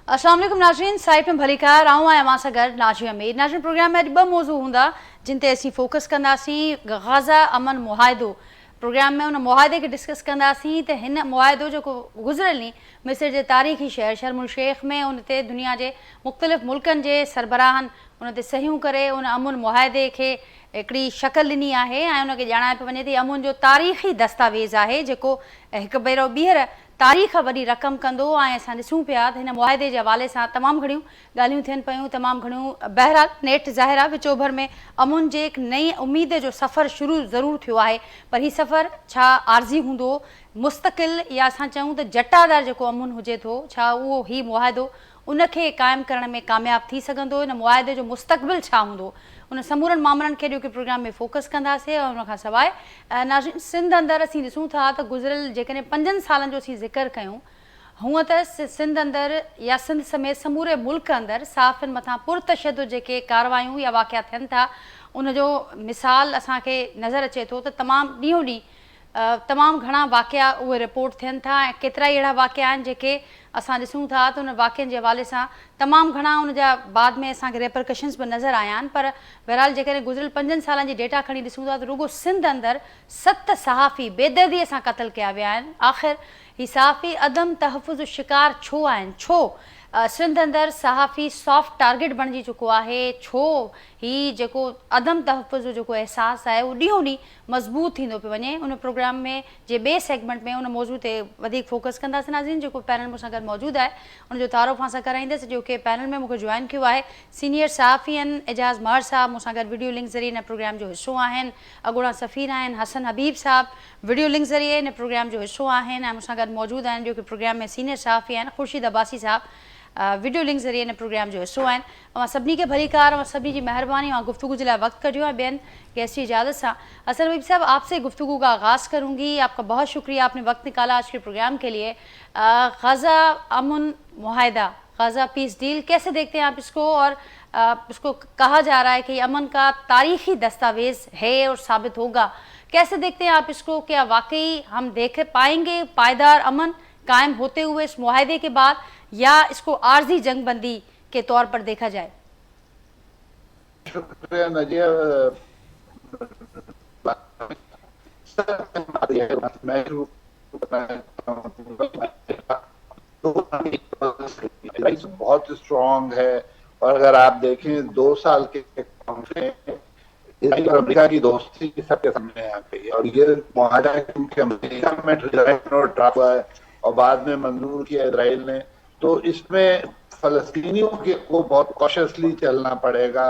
अस्सलाम वालेकुम नाज़रीन, साइट में भली ख़ैर आऊं आहियां मां सां गॾु नाज़ी अमीर। नाज़रीन, प्रोग्राम में अॼु ॿ मौज़ू हूंदा जिन ते असीं फोकस कंदासीं। गाज़ा अमन मुआहिदो, प्रोग्राम में उन मुआहिदे खे डिस्कस कंदासीं त हिन मुआहिदो जेको गुज़िरियल ॾींहुं मिस्र जे तारीख़ी शहर शर्म उल शेख में उन ते दुनिया जे मुख़्तलिफ़ मुल्कनि जे सरबराहनि उन ते सहियूं करे उन अमन मुआहिदे खे हिकिड़ी शक्ल ॾिनी आहे ऐं उनखे ॼाणाए पियो वञे थी अमन जो तारीख़ी दस्तावेज़ आहे जेको हिकु भेरो ॿीहर तारीख़ वॾी रक़म कंदो। ऐं असां ॾिसूं पिया त हिन मुआहिदे जे हवाले सां तमामु घणियूं ॻाल्हियूं थियनि पियूं, तमामु घणियूं। बहरहाल नेट ज़ाहिर आहे विचो भर में अमुन जे हिकु नई उमेद जो सफ़र शुरू ज़रूरु थियो आहे, पर हीउ सफ़र छा आर्ज़ी हूंदो, मुस्तक़िल, या असां चऊं त जटादार जेको अमुन हुजे थो, छा उहो हीउ मुआहिदो उनखे क़ाइमु करण में कामयाबु थी सघंदो, इन मुआहिदे जो मुस्तक़बिल छा हूंदो, उन समूरनि मामलनि खे ॾियो प्रोग्राम में फोकस कंदासीं। और उनखां सवाइ नाज़रीन, सिंध अंदरि असीं ॾिसूं था त गुज़िरियल जेकॾहिं 5 सालनि जो असीं ज़िक्र कयूं, हूअं त सिंध अंदरि या सिंध समेत समूरे मुल्क अंदरि साफ़िन मथां पुरतशदुद जेके कारवायूं या वाक़िया थियनि था, उनजो मिसाल असांखे नज़र अचे थो त तमामु ॾींहों ॾींहुं तमामु घणा वाक़िया उहे रिपोर्ट थियनि था ऐं केतिरा ई अहिड़ा वाक़िया आहिनि जेके असां ॾिसूं था त उन वाक़ियनि जे हवाले सां तमामु घणा उन जा बाद में असांखे रेपरकशन्स बि नज़र आया आहिनि। पर बहरहाल जेकॾहिं गुज़िरियल 5 सालनि जी डेटा खणी ॾिसूं था त रुगो सिंध अंदरि 7 सहाफ़ी बेदर्दीअ सां क़तल कया विया आहिनि। आख़िर ही सहाफ़ी अदम तहफ़ुज़ जो शिकार छो आहिनि? छो सिंध अंदरि सहाफ़ी सॉफ्ट टारगेट बणिजी चुको आहे? छो ही जेको अदम तहफ़ुज़ जो जेको अहसासु आहे उहो ॾींहों ॾींहुं मज़बूत थींदो पियो वञे? उन प्रोग्राम में जे ॿिए सेगमेंट में उन मौज़ू ते वधीक फोकस कंदासीं। नाज़रीन, जेको पैनल मूंसां गॾु मौजूदु आहे उनजो तारुफ़ असां कराईंदसि। जो कि पैनल में मूंखे जॉइन कयो आहे सीनियर सहाफ़ी आहिनि एजाज़ महर साहब, मूंसां गॾु वीडियो लिंक ज़रिए हिन प्रोग्राम जो हिसो आहिनि। अॻूणा सफ़ीर आहिनि हसन हबीब साहब, वीडियो लिंक ज़रिए हिन प्रोग्राम जो हिसो आहिनि ऐं मूंसां गॾु मौजूदु आहिनि जो कि प्रोग्राम में सीनियर सहाफ़ी आहिनि ख़ुर्शीद अब्बासी साहब, वीडियो लिंक ज़रिए हिन प्रोग्राम जो हिसो आहिनि। मां सभिनी खे भली कार, सभिनी जी महिरबानी और गुफ्तगू के लिए वक्त कटियो है। बेन गेस्ट की इजाज़त से हसन हबीब साहब, आपसे गुफ्तगू का आगाज़ करूँगी। आपका बहुत शुक्रिया, आपने वक्त निकाला आज के प्रोग्राम के लिए। गाज़ा अमन मुआहिदा, गाज़ा पीस डील, कैसे देखते हैं आप इसको? और इसको कहा जा रहा है कि अमन का तारीख़ी दस्तावेज़ है और साबित होगा, कैसे देखते हैं आप इसको? क्या वाकई हम देख पाएंगे पायदार अमन कायम होते हुए इस मुआहिदे के बाद, या इसको आर्जी जंगबंदी के तौर पर देखा जाए? शुक्रिया नजिया। बहुत स्ट्रॉन्ग है और अगर आप देखें 2 साल के इसराइल और अमेरिका की दोस्ती सबके सामने आ गई और ये मुआहदा क्योंकि अमेरिका में ड्राफ्ट हुआ है और बाद में मंजूर किया इसराइल ने, तो इसमें फलस्तीनियों को बहुत कॉशियसली चलना पड़ेगा।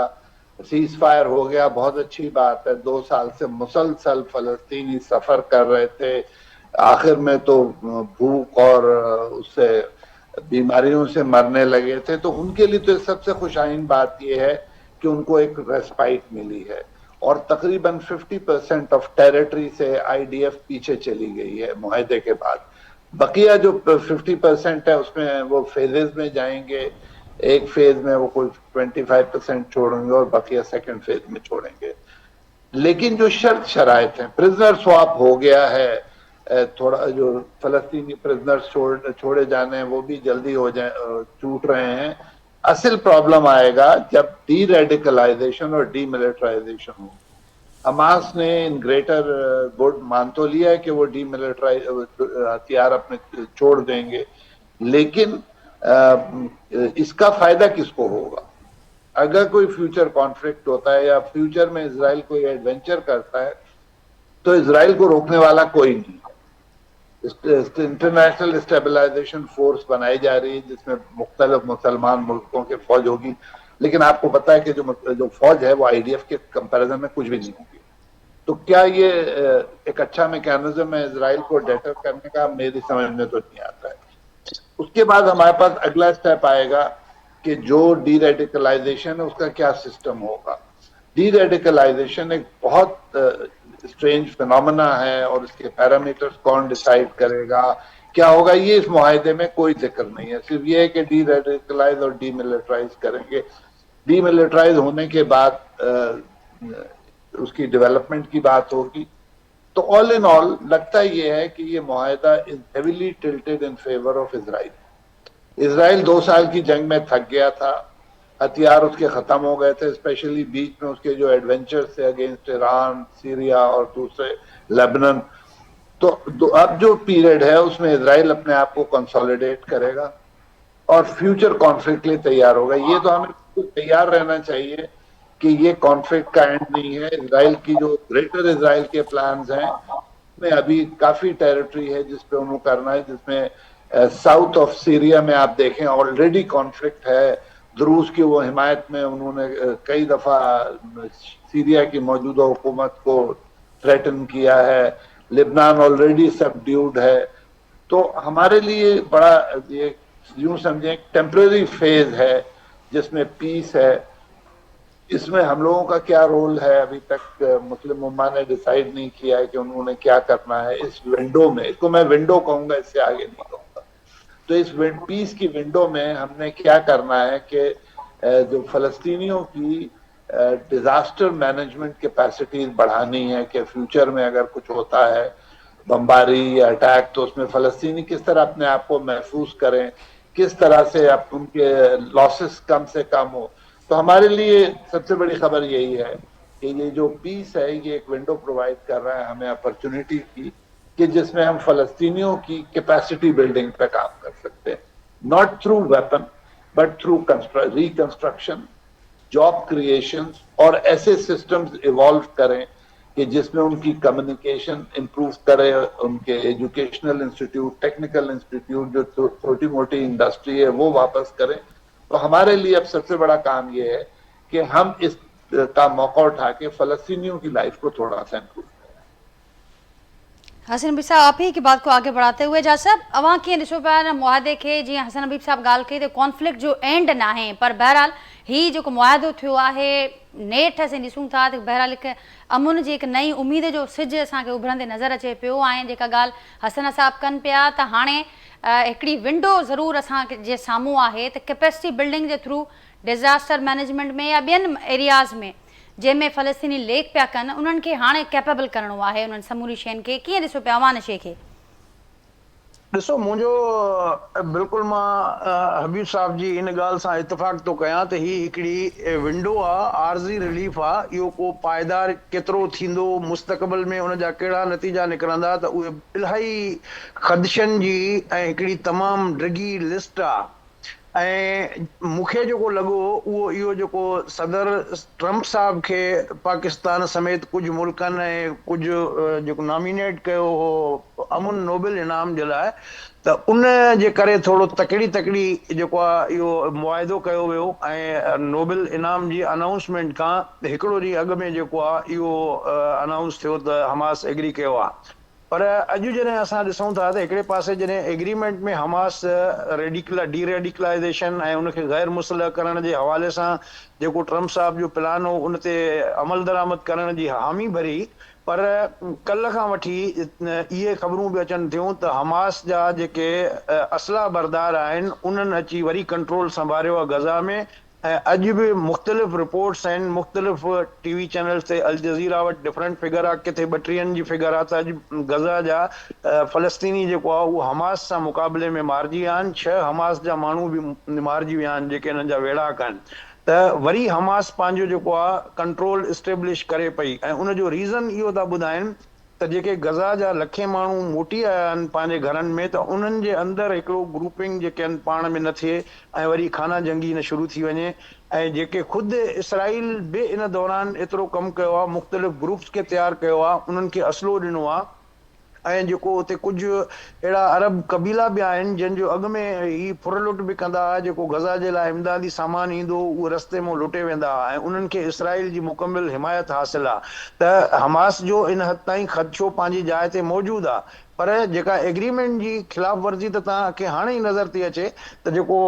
सीज फायर हो गया, बहुत अच्छी बात है। 2 साल से मुसलसल फलस्तीनी सफर कर रहे थे, आखिर में तो भूख और उससे बीमारियों से मरने लगे थे, तो उनके लिए तो सबसे खुशाइन बात यह है कि उनको एक रेस्पाइट मिली है और तकरीबन 50% ऑफ टेरिटरी से आईडीएफ पीछे चली गई है मुआहदे के बाद। बकिया जो 50% है उसमें वो फेजेस में जाएंगे। एक फेज में वो कोई 25% छोड़ेंगे और बकिया सेकंड फेज में छोड़ेंगे। लेकिन जो शर्त शराइत है, प्रिजनर स्वैप हो गया है, थोड़ा जो फलस्तीनी प्रिजनर्स छोड़े जाने हैं वो भी जल्दी हो जाए, छूट रहे हैं। असल प्रॉब्लम आएगा जब डी रेडिकलाइजेशन और डीमिलिटराइजेशन हो। हमास ने इन ग्रेटर गुड मान तो लिया है कि वो डीमिलिटराइज हथियार अपने छोड़ देंगे, लेकिन इसका फायदा किसको होगा? अगर कोई फ्यूचर कॉन्फ्लिक्ट होता है या फ्यूचर में इजराइल कोई एडवेंचर करता है तो इजराइल को रोकने वाला कोई नहीं। इंटरनेशनल स्टेबलाइजेशन फोर्स बनाई जा रही है जिसमें मुख्तलिफ मुसलमान मुल्कों के फौज होगी, लेकिन आपको पता है कि जो फौज है वो आईडीएफ के कंपैरिजन में कुछ भी नहीं होगी। तो क्या ये एक अच्छा मैकेनिज्म है इजराइल को डेटर करने का? मेरी समझ में तो नहीं आता है। उसके बाद हमारे पास अगला स्टेप आएगा कि जो डी रेडिकलाइजेशन है उसका क्या सिस्टम होगा। डी रेडिकलाइजेशन एक बहुत स्ट्रेंज फिनोमेना है और इसके पैरामीटर्स कौन डिसाइड करेगा, क्या होगा, ये इस मुआहदे में कोई जिक्र नहीं है। सिर्फ ये है कि डी रेडिकलाइज और डीमिलिटराइज करेंगे। डीमिलिटराइज होने के बाद उसकी डेवलपमेंट की बात होगी। तो ऑल इन ऑल लगता ये है कि ये मुआहदा is heavily tilted in favour of Israel. Israel 2 साल की जंग में थक गया था, हथियार उसके खत्म हो गए थे, स्पेशली बीच में उसके जो एडवेंचर्स थे अगेंस्ट ईरान, सीरिया और दूसरे लेबनान। तो अब जो पीरियड है उसमें इसराइल अपने आप को कंसोलिडेट करेगा और फ्यूचर कॉन्फ्लिक्ट के लिए तैयार होगा। ये तो हमें तैयार रहना चाहिए कि ये कॉन्फ्लिक्ट का एंड नहीं है। इसराइल की जो ग्रेटर इसराइल के प्लान्स हैं में अभी काफी टेरिटरी है जिस पे उन्होंने करना है, जिसमें साउथ ऑफ सीरिया में आप देखें ऑलरेडी कॉन्फ्लिक्ट है। द्रूज की वो हिमायत में उन्होंने कई दफा सीरिया की मौजूदा हुकूमत को थ्रेटन किया है। लिबनान ऑलरेडी सबड्यूड है। तो हमारे लिए बड़ा ये यूं समझें टेम्पररी फेज है जिसमें पीस है। इसमें हम लोगों का क्या रोल है अभी तक मुस्लिम उम्मा ने डिसाइड नहीं किया है कि उन्होंने क्या करना है इस विंडो में। इसको मैं विंडो कहूंगा, इससे आगे नहीं कहूंगा। तो इस पीस की विंडो में हमने क्या करना है कि जो फलस्तीनियों की डिजास्टर मैनेजमेंट कैपेसिटीज बढ़ानी है कि फ्यूचर में अगर कुछ होता है बमबारी या अटैक तो उसमें फलस्तीनी किस तरह अपने आप को महफूज करें, किस तरह से आप उनके लॉसेस कम से कम हो। तो हमारे लिए सबसे बड़ी खबर यही है कि ये जो पीस है ये एक विंडो प्रोवाइड कर रहा है हमें अपॉर्चुनिटी की कि जिसमें हम फलस्तीनियों की कैपेसिटी बिल्डिंग पे काम कर सकते हैं, not through weapon but through reconstruction, job creation और ऐसे सिस्टम्स इवॉल्व करें कि जिसमें उनकी कम्युनिकेशन इंप्रूव करे, उनके एजुकेशनल इंस्टीट्यूट, टेक्निकल इंस्टीट्यूट, जो छोटी मोटी इंडस्ट्री है वो वापस करें। तो हमारे लिए अब सबसे बड़ा काम ये है कि हम इस का मौका उठा के फलस्तीनियों की लाइफ को थोड़ा सा इंप्रूव। हसन हबीब साहब आप ही की बात को आगे बढ़ाते हुए जा साहब अवां कीअं ॾिसो पिया न मुआदे खे, जीअं हसन हबीब साहब ॻाल्हि कई त कॉन्फ्लिक्ट जो एंड न आहे, पर बहरहाल ही जेको मुआदो थियो आहे नेठि असीं ॾिसूं था त बहरहाल हिकु अमुन जी हिकु नई उमेद जो सिजु असांखे उभरंदे नज़र अचे पियो। ऐं जेका ॻाल्हि हसन साहब कनि पिया त हाणे हिकिड़ी विंडो ज़रूरु असांखे जे साम्हूं आहे त कैपेसिटी बिल्डिंग जे थ्रू डिज़ास्टर मैनेजमेंट में या ॿियनि एरियाज़ में जंहिंमें फ़लस्तीनी लेक पिया कनि उन्हनि खे हाणे कैपेबल करिणो आहे उन्हनि समूरी शयुनि खे। कीअं ॾिसो पिया अवां नशे खे? ॾिसो मुंहिंजो बिल्कुलु मां हबीब साहब जी इन ॻाल्हि सां इतफ़ाक़ थो कयां त ही हिकिड़ी विंडो आहे, आर्ज़ी रिलीफ आहे। इहो को पाइदार केतिरो थींदो, मुस्तक़बिल में उन जा कहिड़ा नतीजा निकिरंदा, त उहे इलाही ख़दशनि जी ऐं हिकिड़ी तमामु डिघी लिस्ट आहे। ऐं मूंखे जेको लॻो उहो इहो जेको सदर ट्रम्प साहब खे पाकिस्तान समेत कुझु मुल्कनि ऐं कुझु जेको नॉमिनेट कयो हो अमुन नोबेल इनाम जे लाइ, त उन जे करे थोरो तकड़ी जेको आहे इहो मुआइदो कयो वियो। ऐं नोबेल इनाम जी अनाउंसमेंट खां हिकिड़ो ॾींहुं अॻु में जेको आहे इहो अनाउंस थियो त हमास एग्री कयो आहे। पर अॼु जॾहिं असां ॾिसूं था त हिकिड़े पासे जॾहिं एग्रीमेंट में हमास डी रेडिकलाइज़ेशन ऐं उनखे गैर मुसलह करण जे हवाले सां जेको ट्रम्प साहब जो प्लान हो उन ते अमल दरामद करण जी हामी भरी, पर कल्ह खां वठी इहे ख़बरूं बि अचनि थियूं त हमास जा जेके असला बरदार आहिनि उन्हनि अची वरी कंट्रोल संभालियो आहे गज़ा में। ऐं अॼु बि मुख़्तलिफ़ रिपोर्ट्स आहिनि, मुख़्तलिफ़ टीवी चैनल्स ते अल जज़ीरा वटि डिफरेंट फिगर आहे, किथे 32 जी फिगर आहे त अॼु गज़ा जा फ़लस्तीनी जेको आहे उहो हमास सां मुक़ाबले में मारिजी विया आहिनि। 6 हमास जा माण्हू बि मारिजी विया आहिनि जेके हिननि जा वेड़ा कनि। त वरी हमास पंहिंजो जेको आहे कंट्रोल इस्टेब्लिश करे पई ऐं उनजो रीज़न इहो था ॿुधाइनि त जेके गज़ा जा लखे माण्हू मोटी आया आहिनि पंहिंजे घरनि में, त उन्हनि जे अंदरि हिकिड़ो ग्रुपिंग जेके आहिनि पाण में न थिए ऐं वरी खाना जंगी न शुरू थी वञे। ऐं जेके ख़ुदि इसराइल बि इन दौरान एतिरो कमु कयो आहे, मुख़्तलिफ़ ग्रुप्स खे तयारु कयो आहे, उन्हनि खे असलो ॾिनो आहे। ऐं जेको उते कुझु अहिड़ा अरब क़बीला बि आहिनि जंहिंजो अॻु में ही फुरलुट बि कंदा हुआ, जेको गज़ा जे लाइ इमदादी सामान ईंदो उहो रस्ते मां लुटे वेंदा हुआ ऐं उन्हनि खे इसराइल जी मुकमिल हिमायत हासिल आहे। त हमास जो इन हद ताईं ख़दशो पंहिंजी जाइ ते मौजूदु आहे। पर जेका एग्रीमेंट जी ख़िलाफ़ वर्ज़ी त तव्हांखे हाणे ई नज़र थी अचे त जेको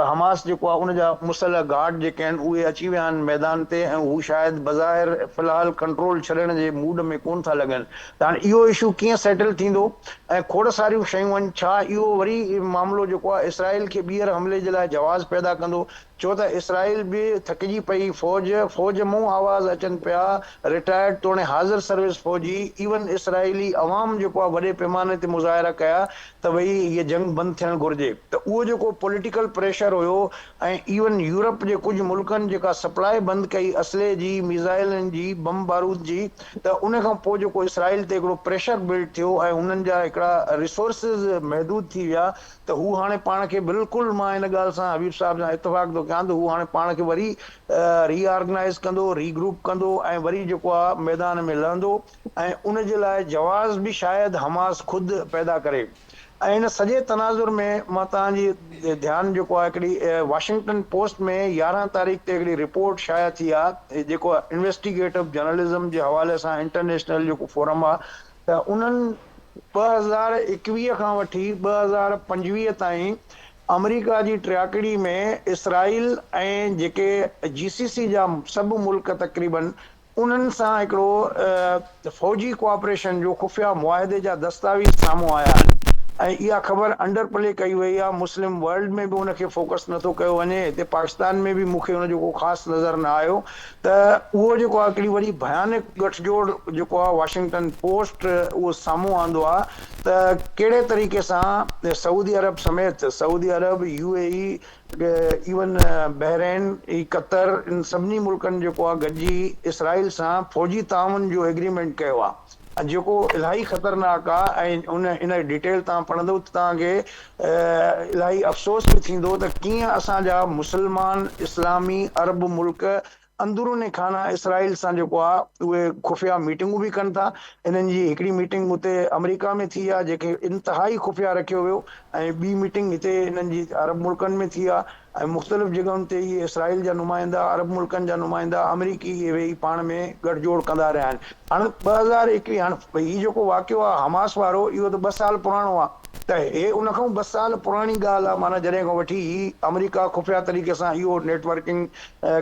हमास जेको आहे उन जा मुसलह गार्ड जेके आहिनि उहे अची विया आहिनि मैदान ते ऐं हू शायदि बज़ाहिर फ़िलहाल कंट्रोल छॾण जे मूड में कोन था लॻनि। त हाणे इहो इशू कीअं सेटल थींदो ऐं खोड़ सारियूं शयूं आहिनि, छा इहो वरी मामिलो जेको आहे इसराइल खे ॿीहर हमले जे लाइ जवाज़ पैदा कंदो? छो त इसराइल बि थकिजी पई, फौज मूं आवाज़ अचनि पिया, रिटायर्ड तोड़े हाज़िर सर्विस फौजी, इवन इसराइली अवाम जेको आहे वॾे पैमाने ते मुज़ाहिरा कया त भई हीअ जंग बंदि थियणु घुरिजे। त उहो जेको पॉलिटिकल प्रेशर हुयो ऐं इवन यूरोप जे कुझु मुल्कनि जेका सप्लाई बंदि कई असले जी, मिज़ाइलनि जी, बम बारूद जी, त उन खां पोइ जेको इसराइल ते हिकिड़ो प्रेशर बिल्ड थियो ऐं उन्हनि जा हिकिड़ा रिसोर्सिस महदूद थी विया, त हू हाणे पाण खे बिल्कुलु, मां हिन ॻाल्हि सां हबीब साहब सां इतफ़ाक़ थो कयां, त हू हाणे पाण खे वरी रीऑर्गनाइज़ कंदो, रीग्रुप कंदो ऐं वरी जेको आहे मैदान में लहंदो ऐं उन जे लाइ जवाज़ बि शायदि हमास ख़ुदि पैदा करे। ऐं हिन सॼे तनाज़ुर में मां तव्हांजी ध्यानु जेको आहे हिकिड़ी वाशिंगटन पोस्ट में 11 तारीख़ ते हिकिड़ी रिपोर्ट शाया थी आहे, जेको इन्वेस्टिगेटिव जर्नलिज़म जे हवाले सां इंटरनेशनल जेको फोरम आहे, त उन्हनि 2021 खां वठी 2025 ताईं अमेरिका जी ट्रियाकड़ी में इसराइल ऐं जेके GCC जा सभु मुल्क तक़रीबन उन्हनि सां हिकिड़ो फौजी कोऑपरेशन जो खुफ़िया मुआहिदे जा दस्तावेज़ साम्हूं आया आहिनि ऐं इहा ख़बर अंडर प्ले कई वई आहे। मुस्लिम वर्ल्ड में बि उनखे फोकस नथो कयो वञे, हिते पाकिस्तान में बि मूंखे उन जो को ख़ासि नज़र न आयो। त उहो जेको आहे हिकिड़ी वॾी भयानक गठजोड़ जेको आहे वाशिंगटन पोस्ट उहो साम्हूं आंदो आहे त कहिड़े तरीक़े सां सऊदी अरब समेत, सऊदी अरब, UAE, इवन बहरेन, कतर, इन सभिनी मुल्कनि जेको आहे गॾिजी इसराइल सां फौजी ताउन जो एग्रीमेंट कयो आहे, जेको इलाही ख़तरनाक आहे। ऐं उन इन डिटेल तव्हां पढ़ंदव त तव्हांखे इलाही अफ़सोस बि थींदो त कीअं असांजा मुस्लमान इस्लामी अरब मुल्क अंदरूनी खाना इसराइल सां जेको आहे उहे खुफ़िया मीटिंगूं बि कनि था। इन्हनि जी हिकिड़ी मीटिंग हुते अमेरिका में थी आहे जेके इंतिहाई खुफ़िया रखियो वियो, ऐं ॿी मीटिंग हिते इन्हनि जी अरब मुल्कनि में थी आहे ऐं मुख़्तलिफ़ जॻहियुनि ते इहे इसराइल जा नुमाइंदा, अरब मुल्कनि जा नुमाइंदा, अमरीकी इहे वेही पाण में गठजोड़ कंदा रहिया आहिनि। हाणे 2021 हाणे हीउ जेको वाक़ियो आहे हमास वारो, इहो त 2 साल पुराणो आहे, त हे उन खां 2 साल पुराणी ॻाल्हि आहे, माना जॾहिं खां वठी ही अमेरिका खुफ़िया तरीक़े सां इहो नेटवर्किंग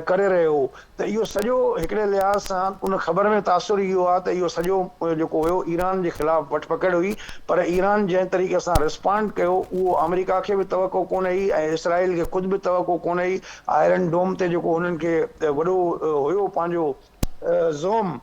करे रहियो हो। त इहो सॼो हिकिड़े लिहाज़ सां उन ख़बर में तासुर इहो आहे त इहो सॼो जेको हुयो ईरान जे ख़िलाफ़ वठ पकड़ हुई, पर ईरान जंहिं तरीक़े सां रिस्पॉन्ड कयो उहो अमेरिका खे बि तवक़ो कोन हुई ऐं इसराइल खे ख़ुदि बि तवक़ो कोन हुई। आयरन डोम ते जेको हुननि खे वॾो हुयो पंहिंजो ज़ोम,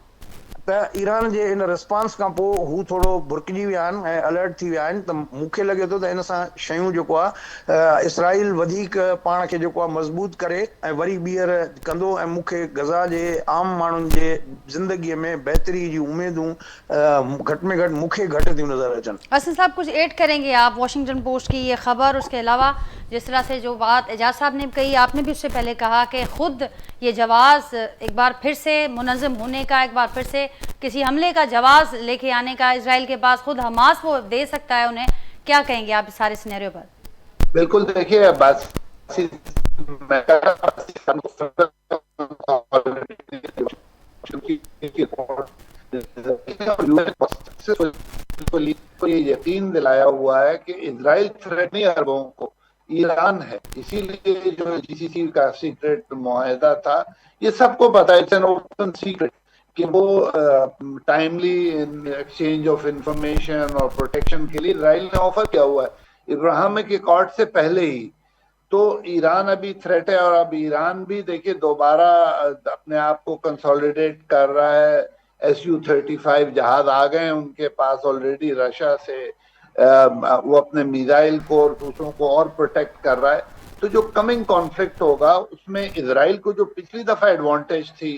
त ईरान जे इन रिस्पॉन्स खां पोइ हू थोरो भुरकिजी विया आहिनि ऐं अलर्ट थी विया आहिनि। त मूंखे लॻे थो त इन सां शयूं जेको आहे इसराइल वधीक पाण खे जेको आहे मज़बूत करे ऐं वरी ॿीहर कंदो, ऐं मूंखे गज़ा जे आम माण्हुनि जे ज़िंदगीअ में बहितरी जी उमेदूं घटि में घटि मूंखे घटि थियूं नज़र अचनि। असद साहब कुछ ऐड करेंगे आप वॉशिंगटन पोस्ट की ये खबर, उसके अलावा जिस तरह से जो बात एजाज साहब ने कही, आपने भी उससे पहले कहा कि खुद ये जवाज़ एक बार फिर से मुनज़्ज़म होने का, एक बार फिर से किसी हमले का जवाज़ लेके आने का इसराइल के पास खुद हमास वो दे सकता है उन्हें, क्या कहेंगे आप इस सारे सिनेरियो पर? बिल्कुल, देखिए बात को ये यकीन दिलाया हुआ है कि इजराइल थ्रेट नहीं अरबों को, ईरान है। इसीलिए जो GCC का सीक्रेट मुआहदा था, ये सबको पता है, इट्स एन ओपन सीक्रेट, कि वो टाइमली एक्सचेंज ऑफ इंफॉर्मेशन और प्रोटेक्शन के लिए इजराइल ने ऑफर किया हुआ है इब्राहिमिक अकॉर्ड से पहले ही। तो ईरान अभी थ्रेट है और अब ईरान भी देखिए दोबारा अपने आप को कंसोलिडेट कर रहा है। Su-35 जहाज आ गए उनके पास ऑलरेडी रशिया से, वो अपने मिसाइल को और दूसरों को और प्रोटेक्ट कर रहा है। तो जो कमिंग कॉन्फ्लिक्ट होगा उसमें इजराइल को जो पिछली दफा एडवांटेज थी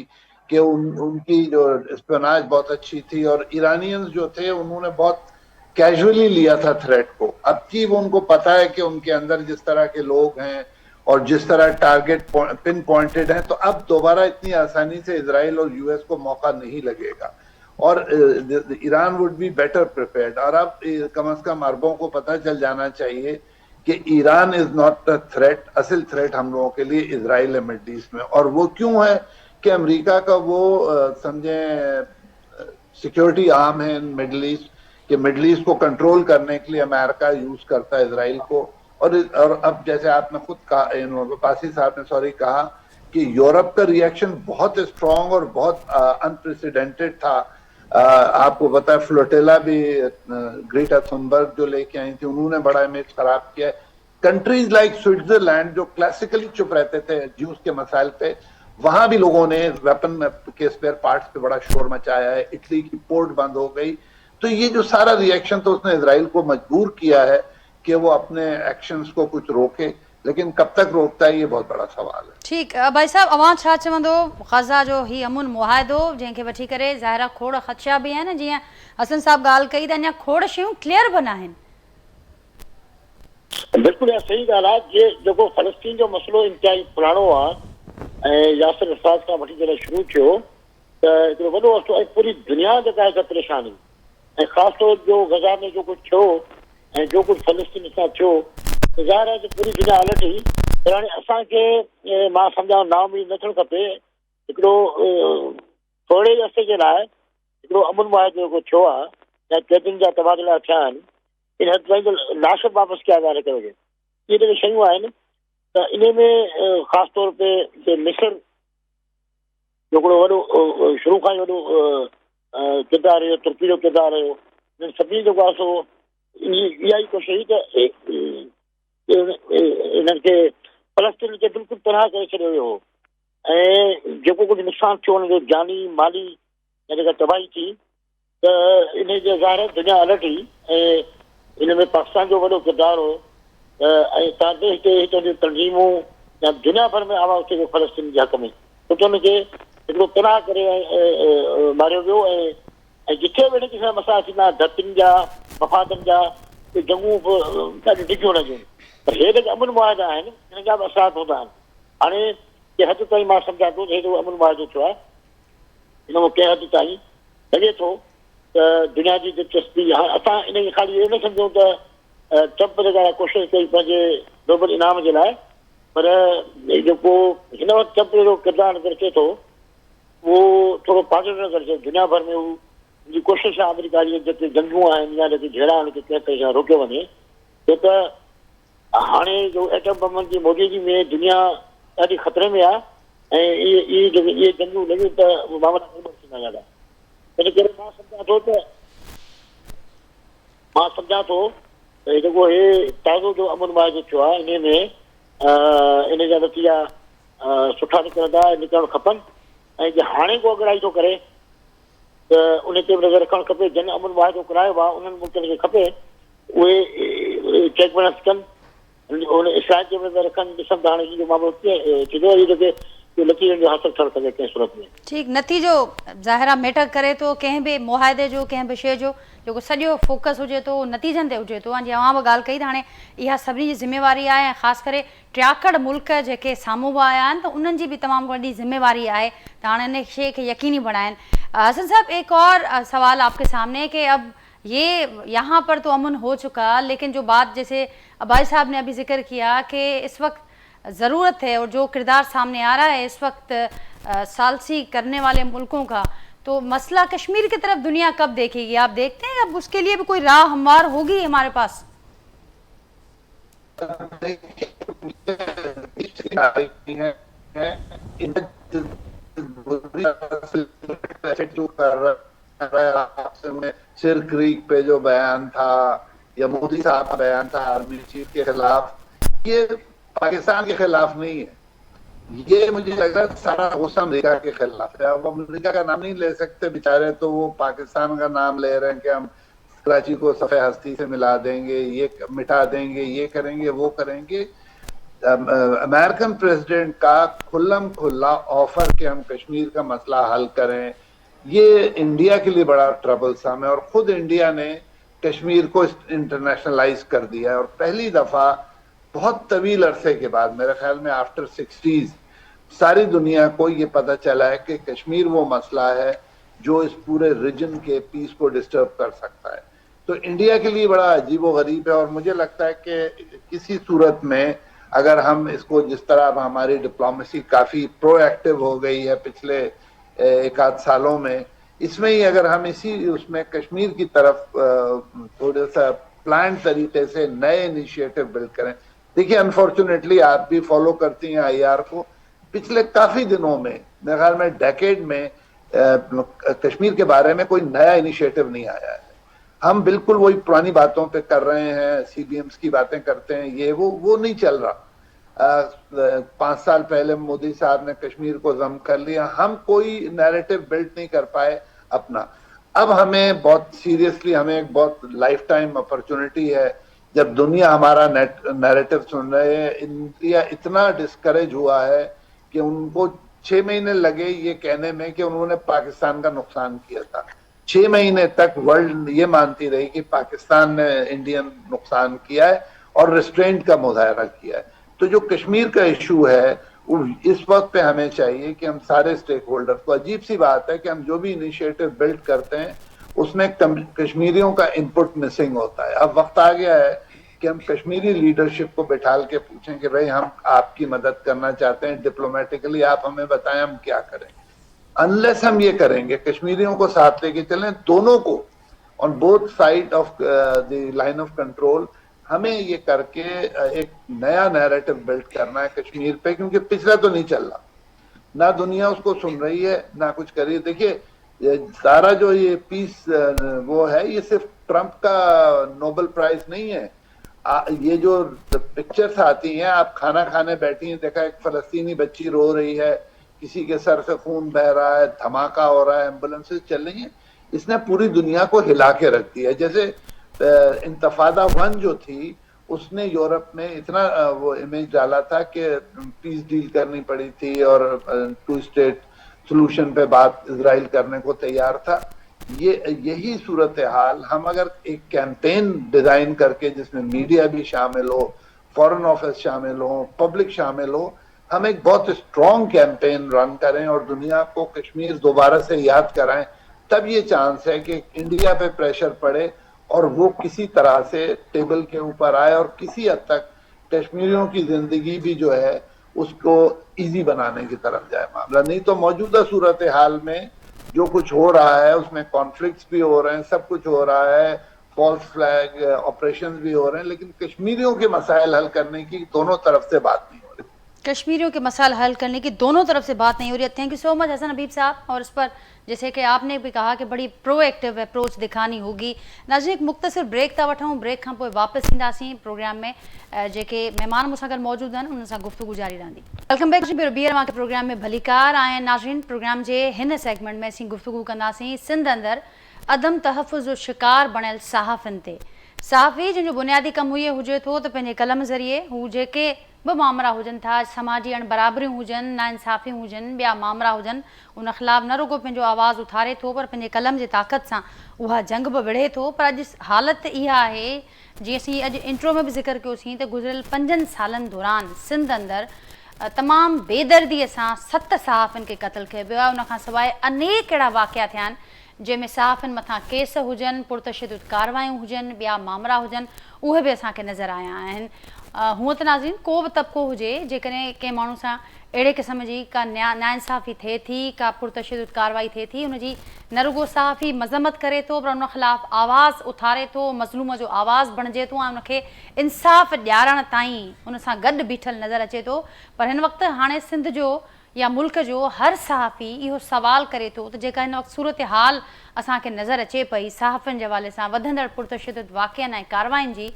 कि उनकी जो स्पियोनाज बहुत अच्छी थी और ईरानियंस जो थे उन्होंने बहुत कैजुअली लिया था थ्रेट को, अब की वो उनको पता है कि उनके अंदर जिस तरह के लोग हैं और जिस तरह टारगेट पिन पॉइंटेड है, तो अब दोबारा इतनी आसानी से इजराइल और US को मौका नहीं लगेगा और Iran would be better prepared. और अब कम से कम अरबों को पता चल जाना चाहिए कि Iran is not the threat, असल थ्रेट हम लोगों के लिए इजराइल है मिडल ईस्ट में। और वो क्यों है कि अमेरिका का वो समझे सिक्योरिटी आर्म है इन मिडल ईस्ट, कि मिडल ईस्ट को कंट्रोल करने के लिए अमेरिका यूज करता है इजराइल को। और अब जैसे आपने खुद कहा, पासी साहब ने कहा कि यूरोप का रिएक्शन बहुत स्ट्रांग और बहुत अनप्रेसिडेंटेड था। आपको पता है फ्लोटिला भी ग्रेटा थुनबर्ग जो लेके आई थी, उन्होंने बड़ा इमेज खराब किया। कंट्रीज लाइक स्विट्जरलैंड जो क्लासिकली चुप रहते थे ज्यूस के मसाइल पे, वहां भी लोगों ने वेपन के स्पेयर पार्ट्स पे बड़ा शोर मचाया है। इटली की पोर्ट बंद हो गई। तो ये जो सारा रिएक्शन तो उसने इजराइल को मजबूर किया है कि वो अपने एक्शंस को कुछ रोके, लेकिन कब तक रोकता है ये बहुत बड़ा सवाल है। ठीक भाई साहब, अवां छा चवंदो ग़ज़ा जो ही अमुन मुआहिदो जंहिंखे वठी करे ज़ाहिरा खोड़ ख़दशा बि आहिनि, जीअं हसन साहब ॻाल्हि कई त अञा खोड़ शयूं क्लियर बि न आहिनि। बिल्कुलु इहा सही ॻाल्हि आहे। जे जेको फ़लस्तीन जो मसइलो इंतिहाई पुराणो आहे ऐं यासिर अरफ़ात खां वठी जॾहिं शुरू थियो त हिकिड़ो वॾो अर्सो ऐं पूरी दुनिया जेका आहे परेशानी ऐं ख़ासि तौर जो ग़ज़ा में जो कुझु थियो ऐं जो कुझु फ़लस्तीन सां थियो, ज़ाहिर आहे त पूरी दुनिया अलॻि हुई। पर हाणे असांखे मां सम्झां नाउमीद न थियणु खपे। हिकिड़ो थोरे अरसे जे लाइ हिकिड़ो अमुन मुआहिदो जेको थियो आहे या कैदियुनि जा तबादला थिया आहिनि, इन हद ताईं त लाश वापसि कया था कयो वञे। इहे जेके शयूं आहिनि त इन में ख़ासि तौर ते मिस्र जो हिकिड़ो वॾो शुरू खां ई वॾो किरदारु हुयो, तुर्की जो किरदारु हुयो। इन्हनि सभिनी जेको आहे सो इहा ई कोशिशि हुई त इन्हनि खे फ़लस्तीन खे बिल्कुलु तबाह करे छॾियो वियो हो ऐं जेको कुझु नुक़सानु थियो हुनजो जानी माली या जेका तबाही थी त इन जे ज़ाहिर दुनिया अलर्ट हुई ऐं इन में पाकिस्तान जो वॾो किरदारु हो ऐं तव्हां हिते तंज़ीमूं या दुनिया भर में आवाज़ थिए फ़लस्तीन जे हक़ में, छो उनखे हिकिड़ो तबाह करे मारियो वियो ऐं जिथे बि हिन मसइला थींदा धरतियुनि जा मफ़ादनि जा जंगूं ॾाढियूं ॾिघियूं लॻियूं। पर हे जेके अमुन मुआहिदा आहिनि हिन जा बि असरात हूंदा आहिनि। हाणे कंहिं हद ताईं मां सम्झां थो हे जेको अमुन मुआहिदो थियो आहे हिन में कंहिं हद ताईं लॻे थो त दुनिया जी दिलचस्पी। हाणे असां इन खे ख़ाली इहो न सम्झूं त ट्रम्प जेका कोशिशि कई पंहिंजे नोबल इनाम जे लाइ, पर जेको हिन वक़्तु ट्रम्प जो किरदारु नज़र अचे थो उहो थोरो पॉज़िटिव नज़र अचे। दुनिया भर में उनजी कोशिशि आहे अमेरिका जी जेके जंगूं आहिनि या जेके झेड़ा आहिनि कंहिं तरीक़े सां रोकियो वञे, छो त हाणे जो एटम बमनि जी मौजूदगी में दुनिया ॾाढी ख़तरे में आहे ऐं इहे जंगूं लॻियूं त मामला गड़बड़ थींदा ॾाढा। इन करे मां सम्झां थो त जेको हे ताज़ो जो अमुन मुआहिदो थियो आहे इन में इन जा नतीजा सुठा निकिरंदा, निकिरणु खपनि ऐं जे हाणे को अॻिराई थो करे त उन ते बि नज़र रखणु खपे। जन अमुन मुआहिदो करायो आहे उन्हनि मुल्कनि खे खपे उहे चेक बैलेंस कनि, उन इसराइल जे नज़र रखनि, ॾिसनि त हाणे इहो मामिलो कीअं थींदो, इहो जेके नतीजनि जो हासिलु थियणु खपे कंहिं सूरत में। ठीकु, नतीजो ज़ाहिरा मैटर करे थो कंहिं बि मुआहिदे जो, कंहिं बि शइ जो जेको सॼो फोकस हुजे थो नतीजनि ते हुजे थो। जीअं अवां बि ॻाल्हि कई त हाणे इहा सभिनी जी ज़िम्मेवारी आहे ऐं ख़ासि करे टियाकड़ मुल्क जेके साम्हूं बि आया आहिनि त उन्हनि जी बि तमामु वॾी ज़िम्मेवारी आहे त हाणे इन शइ खे यकीनी बणाइनि। हसन साहब, एक और सवाल आपके सामने कि अब ये यहाँ पर तो अमन हो चुका, लेकिन जो बात जैसे भाई साहब ने अभी जिक्र किया कि इस वक्त ज़रूरत है और जो किरदार सामने आ रहा है इस वक्त सालसी करने वाले मुल्कों का, तो मसला कश्मीर की तरफ दुनिया कब देखेगी? आप देखते हैं अब उसके लिए भी कोई राह हमवार होगी हमारे पास? सिर क्रीक पे जो बयान था या मोदी साहब का बयान था आर्मी चीफ के खिलाफ, ये पाकिस्तान के खिलाफ नहीं है। ये मुझे लग रहा है सारा गुस्सा अमेरिका के खिलाफ है। अब अमेरिका का नाम नहीं ले सकते बेचारे, तो वो पाकिस्तान का नाम ले रहे हैं कि हम कराची को सफ़े हस्ती से मिला देंगे, ये मिटा देंगे, ये करेंगे, वो करेंगे। अमेरिकन प्रेसिडेंट का खुल्लम खुल्ला ऑफर कि हम कश्मीर का मसला हल करें, ये इंडिया के लिए बड़ा ट्रबलसम है। और खुद इंडिया ने कश्मीर को इंटरनेशनलाइज कर दिया है और पहली दफा बहुत तवील अरसे के बाद, मेरे ख्याल में आफ्टर 60s, सारी दुनिया को ये पता चला है कि कश्मीर वो मसला है जो इस पूरे रीजन के पीस को डिस्टर्ब कर सकता है। तो इंडिया के लिए बड़ा अजीबोगरीब है और मुझे लगता है कि किसी सूरत में अगर हम इसको, जिस तरह हमारी डिप्लोमेसी काफी प्रोएक्टिव हो गई है पिछले एक आध सालों में, इसमें ही अगर हम इसी उसमें कश्मीर की तरफ थोड़ा सा प्लान तरीके से नए इनिशिएटिव बिल्ड करें। देखिए, अनफॉर्चुनेटली आप भी फॉलो करती हैं आईआर को, पिछले काफी दिनों में, मेरे ख्याल में डेकेड में कश्मीर के बारे में कोई नया इनिशिएटिव नहीं आया है। हम बिल्कुल वही पुरानी बातों पे कर रहे हैं, CBMs की बातें करते हैं, ये वो नहीं चल रहा। 5 साल पहले मोदी साहब ने कश्मीर को जम कर लिया, हम कोई नैरेटिव बिल्ड नहीं कर पाए अपना। अब हमें बहुत सीरियसली, हमें एक बहुत लाइफ टाइम अपॉर्चुनिटी है, जब दुनिया हमारा नैरेटिव सुन रहे है। इंडिया इतना डिस्करेज हुआ है कि उनको 6 महीने लगे ये कहने में कि उन्होंने पाकिस्तान का नुकसान किया था। 6 महीने तक वर्ल्ड ये मानती रही कि पाकिस्तान ने इंडियन नुकसान किया है और रिस्ट्रेंट का मुजाहरा किया है। तो जो कश्मीर का इशू है, इस वक्त पे हमें चाहिए कि हम सारे स्टेक होल्डर्स को, अजीब सी बात है कि हम जो भी इनिशिएटिव बिल्ड करते हैं उसमें कश्मीरियों का इनपुट मिसिंग होता है। अब वक्त आ गया है कि हम कश्मीरी लीडरशिप को बैठाल के पूछें कि भाई हम आपकी मदद करना चाहते हैं डिप्लोमेटिकली, आप हमें बताएं हम क्या करें। अनलेस हम ये करेंगे, कश्मीरियों को साथ लेके चलें, दोनों को on both side of the line of control, हमें ये करके एक नया नैरेटिव बिल्ड करना है कश्मीर पे, क्योंकि पिछला तो नहीं चल रहा, ना दुनिया उसको सुन रही है ना कुछ कर रही है। देखिए सारा जो ये पीस वो है, ये सिर्फ ट्रंप का नोबेल प्राइज नहीं है। ये जो पिक्चर्स आती हैं, आप खाना खाने बैठी हैं, देखा एक फलस्तीनी बच्ची रो रही है, किसी के सर से खून बह रहा है, धमाका हो रहा है, एम्बुलेंसेस चल रही हैं, इसने पूरी दुनिया को हिला के रख दिया। जैसे इंतफादा 1 जो थी, उसने यूरोप में इतना वो इमेज डाला था कि पीस डील करनी पड़ी थी और 2 स्टेट सोल्यूशन पे बात इजराइल करने को तैयार था। यही सूरत हाल हम अगर एक कैंपेन डिजाइन करके जिसमें मीडिया भी शामिल हो, फॉरेन ऑफिस शामिल हो, पब्लिक शामिल हो, हम एक बहुत स्ट्रॉन्ग कैंपेन रन करें और दुनिया को कश्मीर दोबारा से याद कराएं, तब ये चांस है कि इंडिया पे प्रेशर पड़े और वो किसी तरह से टेबल के ऊपर आए और किसी हद तक कश्मीरियों की जिंदगी भी जो है उसको इजी बनाने की तरफ जाए मामला। नहीं तो मौजूदा सूरत हाल में जो कुछ हो रहा है उसमें कॉन्फ्लिक्ट्स भी हो रहे हैं, सब कुछ हो रहा है, फॉल्स फ्लैग ऑपरेशंस भी हो रहे हैं, लेकिन कश्मीरियों के मसाइल हल करने की दोनों तरफ से बात नहीं हो रही। कश्मीरियों के मसाइल हल करने की दोनों तरफ से बात नहीं हो रही है। Thank you so much Hasan Habib साहब। और इस पर जैसे कि आपने भी कहा कि बड़ी प्रोएक्टिव अप्रोच दिखानी होगी। नाज़रीन, एक मुख्तसर ब्रेक था वठूं, ब्रेक खां पोइ वापसि ईंदासीं प्रोग्राम में। जेके महिमान मूंसां गॾु मौजूदु आहिनि उन्हनि सां गुफ़्तगू जारी रहंदी। वेलकम बैक ॿीहर मां प्रोग्राम में भलीकार आहिनि। नाज़रीन, प्रोग्राम जे हिन सेगमेंट में असीं गुफ़्तगू कंदासीं सिंध अंदरि अदम तहफ़ुज़ जो शिकार बणियल सहाफ़िन ते। सहाफ़ी जिन जो बुनियादी कमु इहो हुजे थो त पंहिंजे कलम ज़रिए हू जेके बि मामला हुजनि था, समाजी अणबराबरियूं हुजनि, नाइंसाफ़ियूं हुजनि, ॿिया मामला हुजनि, उन ख़िलाफ़ु न रुगो पंहिंजो आवाज़ु उथारे थो पर पंहिंजे कलम जे ताक़त सां उहा जंग बि विढ़े थो। पर अॼु हालति इहा आहे, जीअं असीं अॼु इंट्रो में बि ज़िक्र कयोसीं, त गुज़िरियल 5 सालनि दौरान सिंध अंदरि तमामु बेदर्दीअ सां 7 सहाफ़िन खे क़तलु कयो वियो आहे। उनखां सवाइ अनेक अहिड़ा वाक़िया थिया आहिनि जंहिंमें सहाफ़िन मथां केस हुजनि, पुरतशदुद कार्रवायूं हुजनि, ॿिया मामला हुजनि, उहे बि असांखे नज़र आया आहिनि। हूअं त नाज़रीन को बि तबिको हुजे, जेकॾहिं कंहिं माण्हू सां अहिड़े क़िस्म जी का नाइंसाफ़ी थिए थी, का पुरतशदुद कार्रवाई थिए थी, उनजी न रुगो सहाफ़ी मज़म्मत करे थो पर उन ख़िलाफ़ु आवाज़ु उथारे थो, मज़लूम जो आवाज़ु बणिजे थो ऐं उनखे इंसाफ़ ॾियारण ताईं उन सां गॾु बीठल नज़र अचे थो। पर हिन वक़्तु हाणे सिंध जो या मुल्क जो हर सहाफ़ी इहो सवाल करे थो त जेका हिन वक़्तु सूरत हाल असांखे नज़र अचे पई सहाफ़िन जे हवाले सां वधंदड़ पुरतशदुद वाक़िअनि ऐं कार्रवाइनि जी,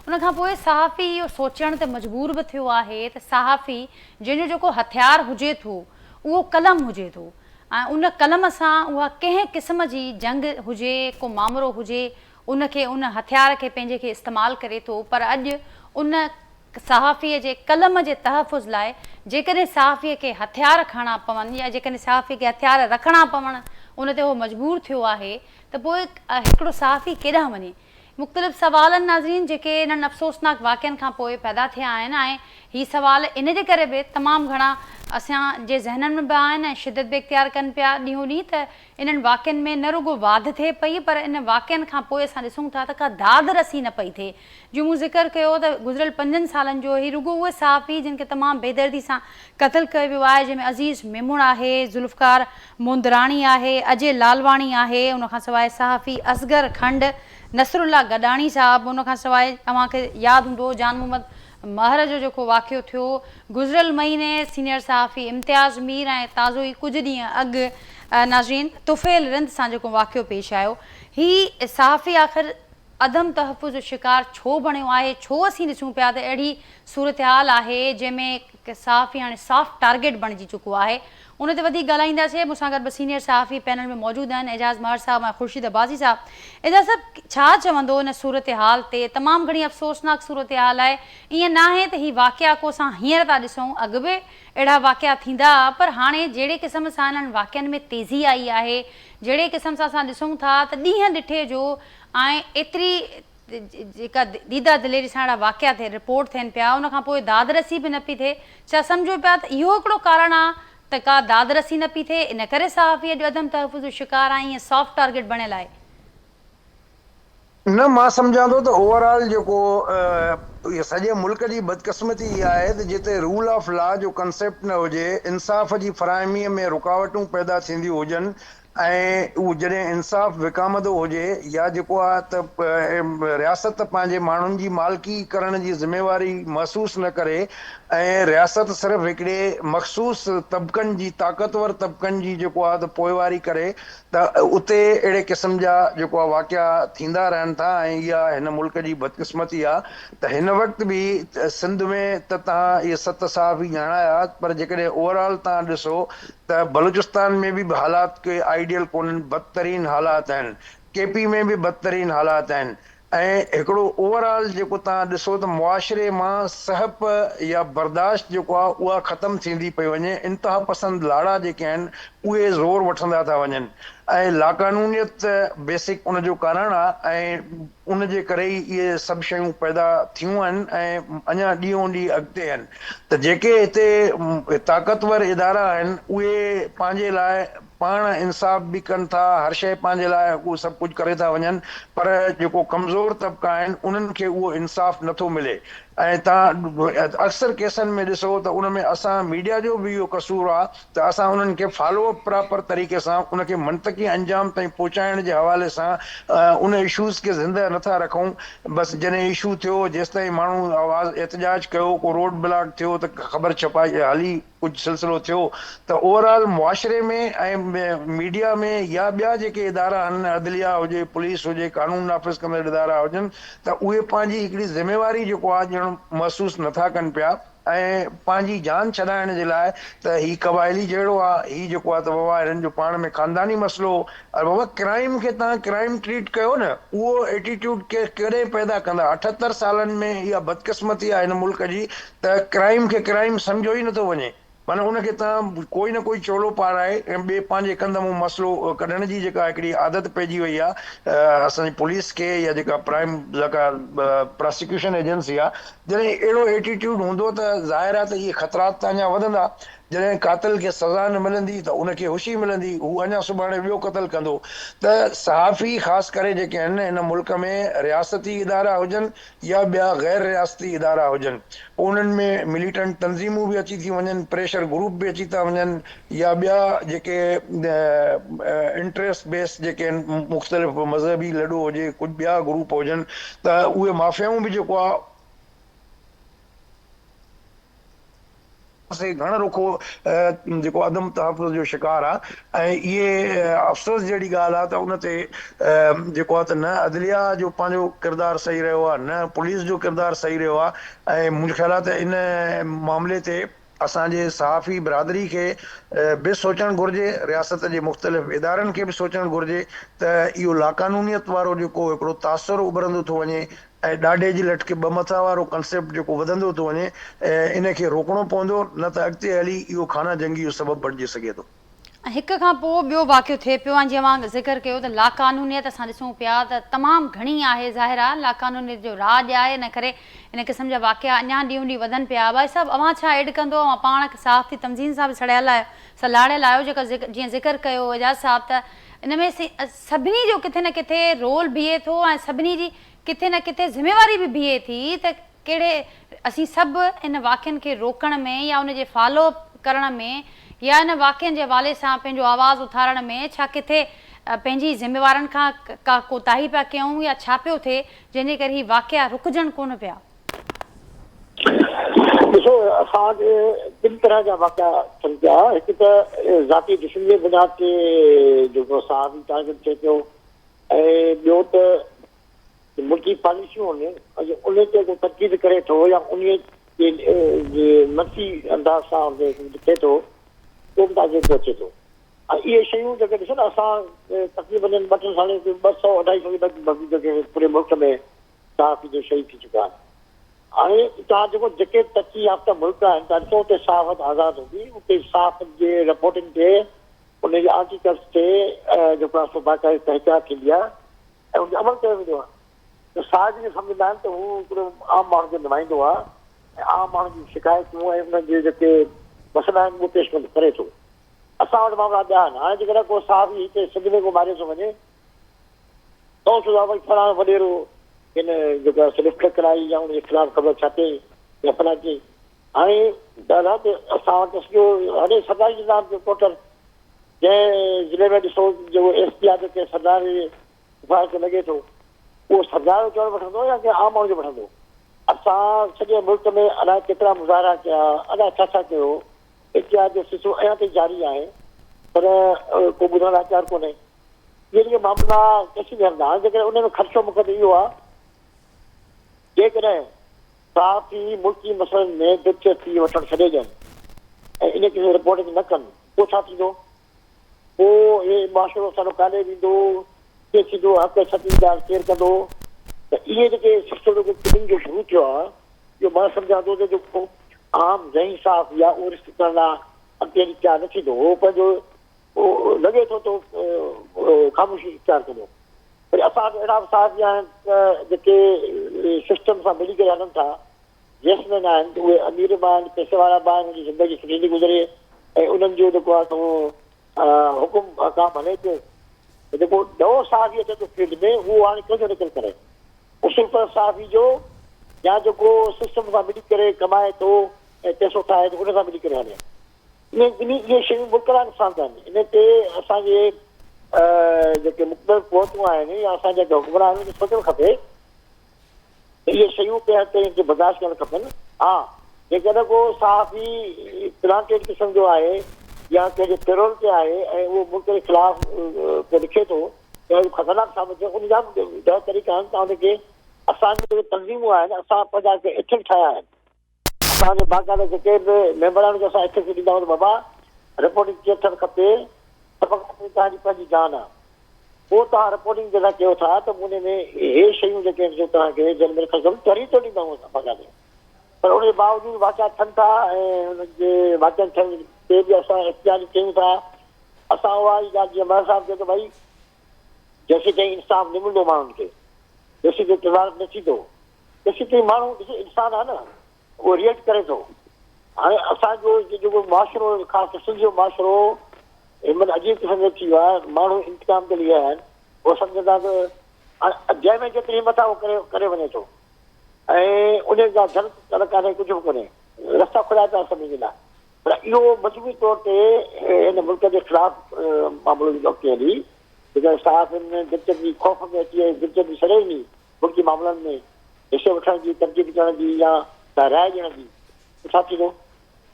उनखां पोइ सहाफ़ी इहो सोचण ते मजबूर बि थियो आहे त सहाफ़ी जंहिंजो जेको हथियार हुजे थो उहो कलम हुजे थो ऐं उन कलम सां उहा कंहिं क़िस्म जी जंग हुजे, को मामिलो हुजे, उनखे उन हथियार खे पंहिंजे खे इस्तेमालु करे थो। पर अॼु उन सहाफ़ीअ जे कलम जे तहफ़ुज़ लाइ जेकॾहिं सहाफ़ीअ खे हथियार खणणा पवनि या जेकॾहिं सहाफ़ीअ खे हथियार रखणा पवनि, उन ते उहो मजबूर थियो आहे, त पोइ हिकिड़ो सहाफ़ी केॾांहुं वञे। मुख़्तलिफ़ सवालनि नाज़रीन जेके इन्हनि अफ़सोसनाक वाक़िअनि खां पोइ पैदा थिया आहिनि ऐं हीअ सवाल इन जे करे बि तमामु घणा असांजे ज़हननि में बि आहिनि ऐं शिदत बि इख़्तियार कनि पिया ॾींहों ॾींहुं त इन्हनि वाक़िअनि में न रुगो वाध थिए पई पर इन वाक़िअनि खां पोइ असां ॾिसूं था त का दाद रसी न पई थिए। जो मूं ज़िक्र कयो त गुज़िरियल 5 सालनि जो ही रुगो उहे सहाफ़ी जिन खे तमामु बेदर्दी सां क़तलु कयो वियो आहे, जंहिंमें अज़ीज़ मेमुण आहे, ज़ुल्फ़कार मुंदराणी आहे, अजय लालवाणी आहे, उनखां सवाइ सहाफ़ी असगर खंड, नसरुल्ला गडाणी साहब, उनखां सवाइ तव्हांखे यादि हूंदो जान मोहम्मद महर जो जेको वाक़ियो थियो गुज़िरियल महीने सीनियर सहाफ़ी इम्तियाज़ मीर ऐं ताज़ो ई कुझु ॾींहं अॻु नाज़रीन तुफ़ैल रिंद सां जेको वाक़ियो पेश आयो, ही सहाफ़ी आख़िर अदम तहफ़ुज़ जो शिकार छो बणियो आहे, छो असीं ॾिसूं पिया त अहिड़ी सूरत हाल आहे जंहिंमें सहाफ़ी हाणे सॉफ्ट टारगेट बणिजी चुको आहे। उन ते वधीक ॻाल्हाईंदासीं। मूंसां गॾु ॿ सीनियर सहाफ़ी पैनल में मौजूदु आहिनि, एजाज़ महर साहब ऐं ख़ुर्शीद अब्बासी साहब। एजाज़ साहब, छा चवंदो इन सूरत हाल ते? तमामु घणी अफ़सोसनाक सूरत हाल आहे। ईअं न आहे त हीउ वाक़िया को असां हींअर था ॾिसूं, अॻु बि अहिड़ा वाक़िया थींदा, पर हाणे जहिड़े क़िस्म सां इन्हनि वाक़ियनि में तेज़ी आई आहे, जहिड़े क़िस्म सां असां ॾिसूं था त ॾींहं ॾिठे जो ऐं एतिरी जेका दीदा दिलेरी सां अहिड़ा वाक़िया थिए रिपोर्ट थियनि पिया, उनखां पोइ दादरसी बि न पई थिए। छा सम्झो पिया त इहो हिकिड़ो कारण आहे त का दादरसी न पई थिए, इन करे सहाफ़ी अॼु अदम तहफ़ुज़ जो शिकार आहे, ईअं सॉफ्ट टारगेट बणियल आहे? न, मां सम्झां थो त ओवरऑल जेको सॼे मुल्क जी बदकिस्मती इहा आहे त जिते रूल ऑफ लॉ जो कंसेप्ट न हुजे, इंसाफ़ जी फराहमीअ में रुकावटूं पैदा थींदियूं हुजनि, ऐं उहो जॾहिं इंसाफ़ विकामंदो हुजे या जेको आहे त रियासत पंहिंजे माण्हुनि जी मालिकी करण जी ज़िमेवारी महसूसु न करे ऐं रियासत सिर्फ़ु हिकिड़े मख़सूस तबिक़नि जी, ताक़तवर तबिक़नि जी जेको आहे त पोइवारी करे, त उते अहिड़े क़िस्म जा जेको आहे वाक़िया थींदा रहनि था। ऐं इहा हिन मुल्क जी बदकिस्मती आहे त हिन वक़्तु बि सिंध में त तव्हां इहे 7 सहाफ़ी ॼाणाया, पर जेकॾहिं ओवरऑल तव्हां ॾिसो त बलूचिस्तान में बि हालात के आइडियल कोन्हनि, बदतरीन हालात आहिनि, केपी में बि बदतरीन हालात आहिनि। ऐं हिकिड़ो ओवरऑल जेको तव्हां ॾिसो त मुआशिरे मां सहप या बर्दाश्त जेको आहे उहा ख़तमु थींदी पई वञे। इंतिहा पसंद लाड़ा जेके आहिनि उहे ज़ोर वठंदा था वञनि, ऐं लाक़ानूनियत बेसिक उनजो कारण आहे, ऐं उन जे करे ई इहे सभु शयूं पैदा थियूं आहिनि ऐं अञा ॾींहों ॾींहुं अॻिते आहिनि। त जेके हिते ताक़तवर इदारा आहिनि उहे पंहिंजे लाइ पाण इंसाफ़ बि कनि था, हर शइ पंहिंजे लाइ उहो सभु कुझु करे था वञनि, पर जेको कमज़ोर तबिका आहिनि उन्हनि खे उहो इंसाफ़ नथो मिले। ऐं तव्हां अक्सर केसनि में ॾिसो त उन में असां मीडिया जो बि इहो कसूर आहे त असां उन्हनि खे फॉलोअप प्रॉपर तरीक़े सां उनखे मंतकी अंजाम ताईं पहुचाइण जे हवाले सां उन इशूज़ खे ज़िंदा नथा रखूं। बसि जॾहिं इशू थियो, जेसिताईं माण्हू आवाज़ एहतजाज कयो, को रोड ब्लॉक थियो त ख़बर छपाई हली, कुझु सिलसिलो थियो, त ओवरऑल मुआशिरे में ऐं मीडिया में या ॿिया जेके इदारा आहिनि, अदलिया हुजे, पुलिस हुजे, कानून नाफ़िज़ कंदड़ इदारा हुजनि, त उहे पंहिंजी हिकिड़ी ज़िमेवारी जेको आहे ॼण महसूसु नथा कनि पिया, ऐं पंहिंजी जान छॾाइण जे लाइ त ही क़बाइली जहिड़ो आहे, ही जेको आहे त बाबा हिननि जो पाण में ख़ानदानी मसइलो, बाबा क्राइम खे तव्हां क्राइम ट्रीट कयो न, उहो एटीट्यूड के कॾहिं पैदा कंदा? 78 सालनि में इहा बदकिस्मती आहे हिन मुल्क जी त क्राइम खे क्राइम सम्झो ई नथो वञे। माना उनखे तव्हां कोई न कोई चोलो पाराए ऐं ॿिए पंहिंजे कंध मां मसइलो कढण जी जेका हिकिड़ी आदत पइजी वई आहे असांजी पुलिस खे या जेका प्राइम जेका प्रोसिक्यूशन एजेंसी आहे, जॾहिं अहिड़ो एटीट्यूड हूंदो त ज़ाहिर आहे त इहे ख़तरात त अञा वधंदा। जॾहिं कातिल खे सज़ा न मिलंदी त उनखे हुशी मिलंदी, हू अञा सुभाणे ॿियो क़तल कंदो। त सहाफ़ी ख़ासि करे जेके आहिनि हिन मुल्क में, रियासती इदारा हुजनि या ॿिया गैर रियासती इदारा हुजनि, उन्हनि में मिलिटेंट तंज़ीमूं बि अची थी वञनि, प्रेशर ग्रुप बि अची था वञनि, या ॿिया जेके इंट्रस्ट बेस जेके आहिनि, मुख़्तलिफ़ मज़हबी लॾो हुजे, कुझु ॿिया ग्रुप हुजनि, त उहे माफ़ियाऊं बि जेको आहे घण रुखो जेको अदम तहफ़ुज़ जो शिकार आहे। ऐं इहे अफ़सोस जहिड़ी ॻाल्हि आहे त उन ते जेको आहे त न अदलिया जो पंहिंजो किरदारु सही रहियो आहे, न पुलिस जो किरदारु सही रहियो आहे। ऐं मुंहिंजो ख़्यालु आहे त इन मामले ते असांजे सहाफ़ी बिरादरी खे बि सोचणु घुरिजे, रियासत जे मुख़्तलिफ़ इदारनि खे बि सोचणु घुरिजे त इहो लाक़ानूनियत वारो जेको हिकिड़ो तासुरु उभरंदो थो वञे ऐं ॾाढे जी लटके ॿ मथा वारो कंसेप्ट जेको वधंदो थो वञे, इन खे रोकणो पवंदो, न त अॻिते हली इहो खाना जंगी जो सबबु बणिजी सघे थो। हिक खां पोइ ॿियो वाक़ियो थिए पियो, ऐं जीअं मां ज़िक्र कयो त लाक़ानूनियत असां ॾिसूं पिया त तमामु घणी आहे, ज़ाहिर आहे लाक़ानूनियत जो राज आहे, इन करे इन क़िस्म जा वाक़िया अञा ॾींहों ॾींहुं वधनि पिया। भाई साहिबु, अव्हां छा एड कंदो? पाण सहाफ़ी तंज़ीम सां बि सड़ियल आहियो, सलाड़ियल आहियो, जेका जीअं ज़िक्र कयो एजाज़ साहब, त इन में सभिनी जो किथे न किथे रोल बीहे थो ऐं सभिनी जी किथे न किथे ज़िमेवारी बि बीहे थी त कहिड़े असीं सभु इन वाक़ियनि खे रोकण में या उनजे फॉलोअप करण में या इन वाक़ियनि जे हवाले सां पंहिंजो आवाज़ उथारण में छा किथे पंहिंजी ज़िमेवारनि खां का कोताही पिया कयूं या छा पियो थिए जंहिंजे करे ही वाक़िया रुकजनि कोन पिया? ॾिसो, असांजे ॿिनि तरह जा वाक़िया थियनि पिया। हिकु त ज़ाती दुश्मनी जे बुनियाद ते जेको सहाफ़ी टारगेट थिए पियो, ऐं ॿियो त मुल्की पॉलिसियूं आहिनि उन ते को तनक़ीद करे थो या उन जे मंफ़ी अंदाज़ सां थिए थो उहो बि तव्हांखे अचे थो। ऐं इहे शयूं जेके ॾिसो न असां तक़रीबन 2-3 साल 200-250 जेके पूरे मुल्क में साफ़ जो शयूं थी चुका आहिनि। हाणे तव्हां जेको जेके तरक़ी याफ़्ता मुल्क आहिनि तव्हां ॾिसो उते साफ़ आज़ादु हूंदी, उते साफ़ जे रिपोर्टिंग ते उनजे आर्टिकल्स ते जेको आहे सो बाक़ाइदा तहक़ीक़ात थींदी आहे ऐं उनजो अमल कयो वेंदो आहे। त साज़ खे सम्झंदा आहिनि त हू हिकिड़ो आम माण्हू जो नुमाइंदो आहे ऐं आम माण्हू जी शिकायतूं ऐं उन्हनि जे जेके मसइला आहिनि उहे पेश करे थो। असां वटि मामला ॿिया आहिनि। हाणे जेकॾहिं को साफ़ ई हिते सिंध में को मारे थो वञे त सोचा भई फलाणो वॾेरो हिन जेको आहे लिफ्ट कराई या उनजे ख़िलाफ़ु ख़बर छा थिए या फलां थिए। हाणे दादा त असां वटि सॼो हाणे सरकारी निज़ाम जो टोटल जंहिं ज़िले में ॾिसो जेको SP आहे जेके सरदार खे लॻे थो उहो सरदार जो चवणु वठंदो या कंहिं आम माण्हू जो वठंदो। असां सॼे मुल्क में अलाए केतिरा मुज़ाहिरा कया, अलाए छा छा कयो, इतिहाद जो सिलसिलो अञा ताईं जारी आहे पर को ॿुधण लाइ तयारु कोन्हे। इहे जेके मामला कैसी हलंदा हाणे जेकॾहिं उन में ख़र्चो मूंखे इहो आहे जेकॾहिं साफ़ ई मुल्की मसइलनि में दिलचस्पी वठणु छॾे ॾियनि ऐं इन खे रिपोर्टिंग न कनि पोइ छा थींदो? पोइ हे मुआशिरो असांजो काॾे वेंदो, कीअं थींदो, हक़ सतीदार केरु कंदो? त इहे जेके सिलसिलो जेको किलिंग जो शुरू थियो आहे इहो मां सम्झां थो त जेको आम जंहिं साफ़ या उहो रिस्क करण लाइ अॻिते इख़्तियार न थींदो उहो पंहिंजो लॻे थो त ख़ामोशी इख़्तियार कंदो। वरी असां वटि अहिड़ा साफ़ बि आहिनि त जेके सिस्टम सां मिली करे हलनि था, जेसमैन आहिनि त उहे अमीर बि आहिनि, पैसे वारा बि आहिनि, उनजी ज़िंदगी सुठी थी गुज़रे ऐं उन्हनि जो जेको आहे सो हुकुम काम हले पियो। जेको नओं साफ़ी अचे थो फील्ड में उहो हाणे कंहिंजो निकिरी करे उसूल पर साफ़ी जो या जेको सिस्टम सां मिली करे कमाए थो ऐं पैसो ठाहे थो उन सां मिली करे हले। इहे शयूं मुल्क लाइ नुक़सान आहिनि। इन ते असांजे जेके मुक़बल क़ुवतूं आहिनि या असांजा हुकुमरान आहिनि सोचणु खपे त इहे शयूं कंहिं बर्दाश्त करणु खपनि। हा जेकॾहिं को साफ़ी प्लांटेड क़िस्म जो आहे या कंहिंजे पेरोल ते आहे ऐं उहो मुल्क जे ख़िलाफ़ु को लिखे थो त ख़तरनाक साबित थियो उन जा ॾह तरीक़ा आहिनि। तव्हां हुनखे असांजी जेके तंज़ीमूं आहिनि असां पंहिंजा एथिक्स ठाहिया आहिनि। असांजे बाक़ाइदा जेके बि मेंबर आहिनि असां एथिक्स ॾींदा आहियूं बाबा रिपोर्टिंग कीअं थियणु खपे, तव्हांजी पंहिंजी जान आहे। पोइ तव्हां रिपोर्टिंग जे लाइ कयो था त उन में इहे शयूं जेके आहिनि तव्हांखे जनमल ख़बर तरीक़ो ॾींदा आहियूं असां बाक़ाइदा। पर उनजे बावजूदि वाक़िया थियनि था ऐं उनजे वाक़िअनि थियण ते बि असां इख़्तियार कयूं था। असां उहा ई ॻाल्हि जीअं मर साहिबु चयो त भई जेसीं ताईं इंसाफ़ न मिलंदो माण्हुनि खे, जेसीं ताईं तज़ारत न थींदो, तेसीं ताईं माण्हू ॾिसो इंसानु आहे न उहो रिएक्ट करे थो। हाणे असांजो जेको मुआशिरो ख़ासि सिंध जो मुआशिरो हिनमहिल अजीब क़िस्म जो थी वियो आहे। माण्हू इंतज़ाम ते लिए आहिनि, उहो सम्झंदा त जंहिंमें जेतिरी हिमत आहे उहो करे वञे थो ऐं उन जा धन कान्हे, कुझु बि कोन्हे, रस्ता खुलिया पिया सभिनी जे लाइ। पर इहो मजबूरी तौर ते हिन मुल्क जे ख़िलाफ़ु मामिलो जो अॻिते हली जेका साफ़ दिलचस्पी ख़ौफ़ में अची वई, दिलचस्पी सड़े ॾिनी मुल्की मामलनि में हिसे वठण जी, तरजीब करण जी या राय ॾियण जी, छा थींदो?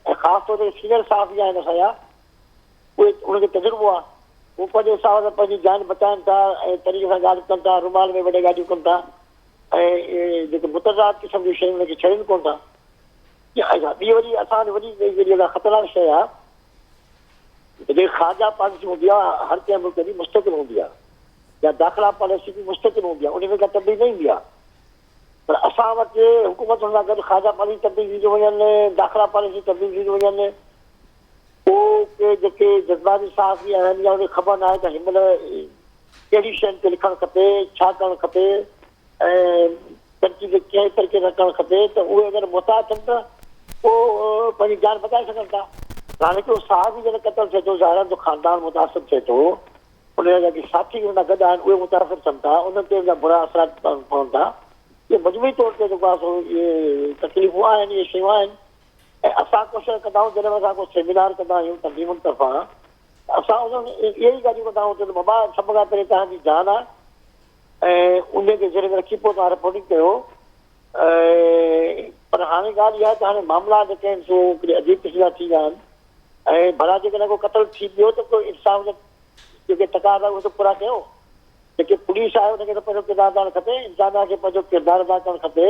ऐं ख़ासि तौर ते सीनियर साफ़ी आहिनि असांजा उहे उनखे तजुर्बो आहे, उहो पंहिंजे हिसाब सां पंहिंजी जान बचाइनि था ऐं तरीक़े सां ॻाल्हि कनि था, रुमाल में वॾे ॻाल्हियूं कनि था ऐं जेके मुतज़ाद क़िस्म जूं शयूं उनखे छॾनि कोन था। ॿी वरी असां वॾी जेका ख़तरनाक शइ आहे जेके ख़ारजा पॉलिसी हूंदी आहे हर कंहिं मुल्क जी मुस्तक़िल हूंदी आहे या दाख़िला पॉलिसी बि मुस्तक़िल हूंदी आहे, उन में का तब्दीली न ईंदी आहे। पर असां वटि हुकूमतुनि सां गॾु ख़ारजा पॉलिसी तब्दील थी वञनि, दाख़िला पॉलिसी तब्दील थी वञनि, पोइ के जेके जज़्बाती साफ़ी आहिनि या उनखे ख़बर न आहे त हिनमहिल कहिड़ी शयुनि ते लिखणु खपे, छा करणु खपे ऐं तरकीब कंहिं तरीक़े सां करणु खपे, त उहे अगरि मुहताज थियनि त पोइ पंहिंजी जान बचाए सघनि था। हाणे हिकिड़ो साहब जॾहिं क़तल थिए थो, ज़ाहिर जो ख़ानदान मुतासिर थिए थो, उन जा जेके साथी हुन सां गॾु आहिनि उहे मुतासिर थियनि था, उन्हनि ते बुरा असरात पवनि था। इहे मजबूरी तौर ते जेको आहे सो इहे तकलीफ़ूं आहिनि, इहे शयूं आहिनि। ऐं असां कोशिशि कंदा आहियूं जॾहिं असां को सेमिनार कंदा आहियूं तंज़ीमुनि तरफ़ां, असां उन्हनि इहे ई ॻाल्हियूं कंदा आहियूं त बाबा सभ खां पहिरीं तव्हांजी जान आहे ऐं उनखे ज़रिए रखी पोइ तव्हां रिपोर्टिंग कयो। पर हाणे ॻाल्हि इहा आहे त हाणे मामला जेके आहिनि सो हिकिड़े अजीब क़िस्म जा थी विया आहिनि ऐं भला जेकॾहिं को क़तल थी वियो त कोई इंसाफ़ जा जेके तक़ाज़ा उहे त पूरा कयो। जेके पुलिस आहे हुनखे त पंहिंजो किरदारु अदा खपे, इंसान खे पंहिंजो किरदारु अदा करणु खपे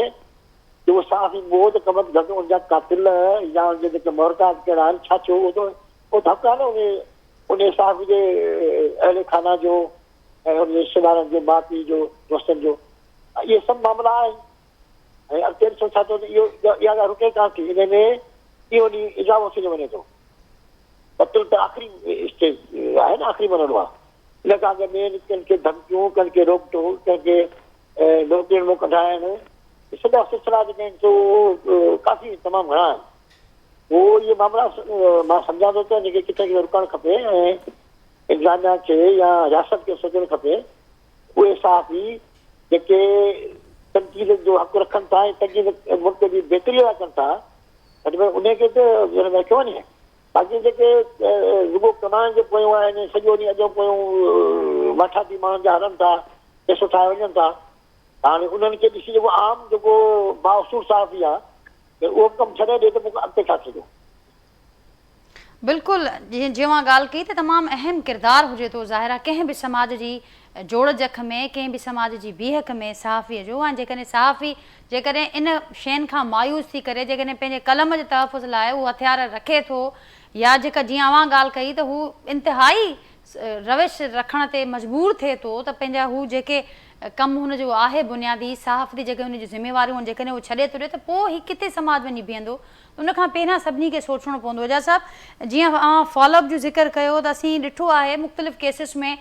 कि उहो साफ़ बोध कमत घटि हुनजा कातिल या हुनजे जेके मोहरताब कहिड़ा आहिनि छा थियो उहो हक़ आहे न उन साफ़ जे अहिड़े खाना जो ऐं हुनजे रिश्तेदारनि जो माउ पीउ जो दोस्तनि जो इहे सभु मामला आहिनि। ऐं अॻिते ॾिसो छा थियो त इहो इहा ॻाल्हि रुके कान थी, इन में इहो ॾींहुं इजाफ़ो थी वञे थो। कतल त आख़िरी स्टेज आहे न, आख़िरी वञिणो आहे। इन खां अॻु में कंहिंखे धमकियूं, कंहिंखे रोक टोक, कंहिंखे नौकिरियुनि मां कढाइनि, सॼा सिलसिला जेके आहिनि सो काफ़ी तमामु घणा आहिनि। पोइ इहे मामला मां सम्झां थो त हिनखे किथे किथे रुकणु खपे ऐं इंतिज़ामिया खे या रियासत खे सोचणु खपे उहे साफ़ ई जेके तनक़ीद जो हक़ रखनि था ऐं तनक़ीद मुल्क जी बहितरी लाइ कनि था उनखे त रखियो वञे। बाक़ी जेके रुगो कमाइण जे पोयूं आहिनि, सॼो ॾींहुं अॼो पोयूं माठाती माण्हुनि जा हलनि था, पैसो ठाहे वञनि था, हाणे उन्हनि खे ॾिसी जेको आम जेको बाउसूर साफ़ ई आहे त उहो कमु छॾे ॾिए त मूंखे अॻिते छा थींदो। बिल्कुलु जीअं मां ॻाल्हि कई त तमामु अहम किरदारु हुजे थो ज़ाहिर आहे कंहिं बि समाज जी जोड़ जख में, कंहिं बि समाज जी बीहक में सहाफ़ीअ जो। ऐं जेकॾहिं सहाफ़ी जेकॾहिं इन शयुनि खां मायूस थी करे जेकॾहिं पंहिंजे कलम जे तहफ़ुज़ लाइ उहो हथियार रखे थो या जेका जीअं अवां ॻाल्हि कई त हू इंतिहाई रविश रखण ते मजबूर थिए थो त पंहिंजा हू जेके कमु हुनजो आहे बुनियादी सहाफ़ती जेके हुनजी ज़िम्मेवारियूं आहिनि जेकॾहिं उहो छॾे थो ॾिए त पोइ हीउ किथे समाज वञी बीहंदो। उनखां पहिरियां सभिनी खे सोचणो पवंदो। एजाज साहिबु जीअं फॉलोअप जो ज़िक्र कयो त असीं ॾिठो आहे मुख़्तलिफ़ केसिस में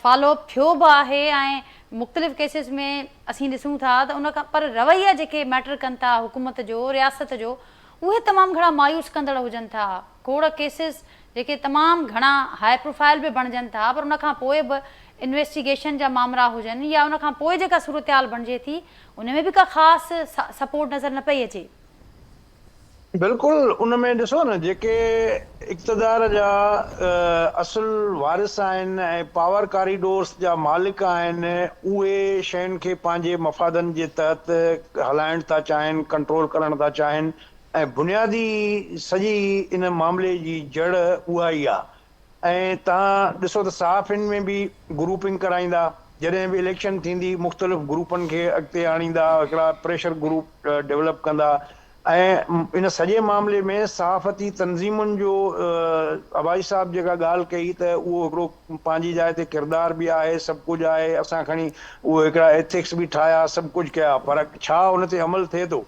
फॉलोअप थियो बि आहे ऐं मुख़्तलिफ़ केसिस में असीं ॾिसूं था त उनखां पर रवैया जेके मैटर कनि था हुकूमत जो, रियासत जो, उहे तमामु घणा मायूस कंदड़ हुजनि था। खोड़ केसिस जेके तमामु घणा हाई प्रोफाइल बि बणिजनि था पर उनखां पोइ बि इन्वेस्टिगेशन जा मामला हुजनि या उनखां पोइ जेका सूरत हाल बणिजे थी उन में बि का ख़ासि सपोर्ट नज़र न पई अचे। बिल्कुलु उनमें ॾिसो न जेके इक़्तिदार जा असुल वारिस आहिनि ऐं पावर कॉरिडोर्स जा मालिक आहिनि उहे शयुनि खे पंहिंजे मफ़ादनि जे तहत हलाइण था चाहिनि, कंट्रोल करण था चाहिनि ऐं बुनियादी सॼी इन मामले जी जड़ उहा ई आहे। ऐं तव्हां ॾिसो त सहाफ़ियुनि में बि ग्रुपिंग कराईंदा, जॾहिं बि इलेक्शन थींदी मुख़्तलिफ़ ग्रुपनि खे अॻिते आणींदा, हिकिड़ा प्रेशर ग्रुप डेवलप कंदा ऐं इन सॼे मामले में सहाफ़ती तंज़ीमुनि जो अबाई साहब जेका ॻाल्हि कई त उहो हिकिड़ो पंहिंजी जाइ ते किरदार बि आहे, सभु कुझु आहे, असां खणी उहे हिकिड़ा एथिक्स बि ठाहिया, सभु कुझु कया, पर छा उन ते अमल थिए थो?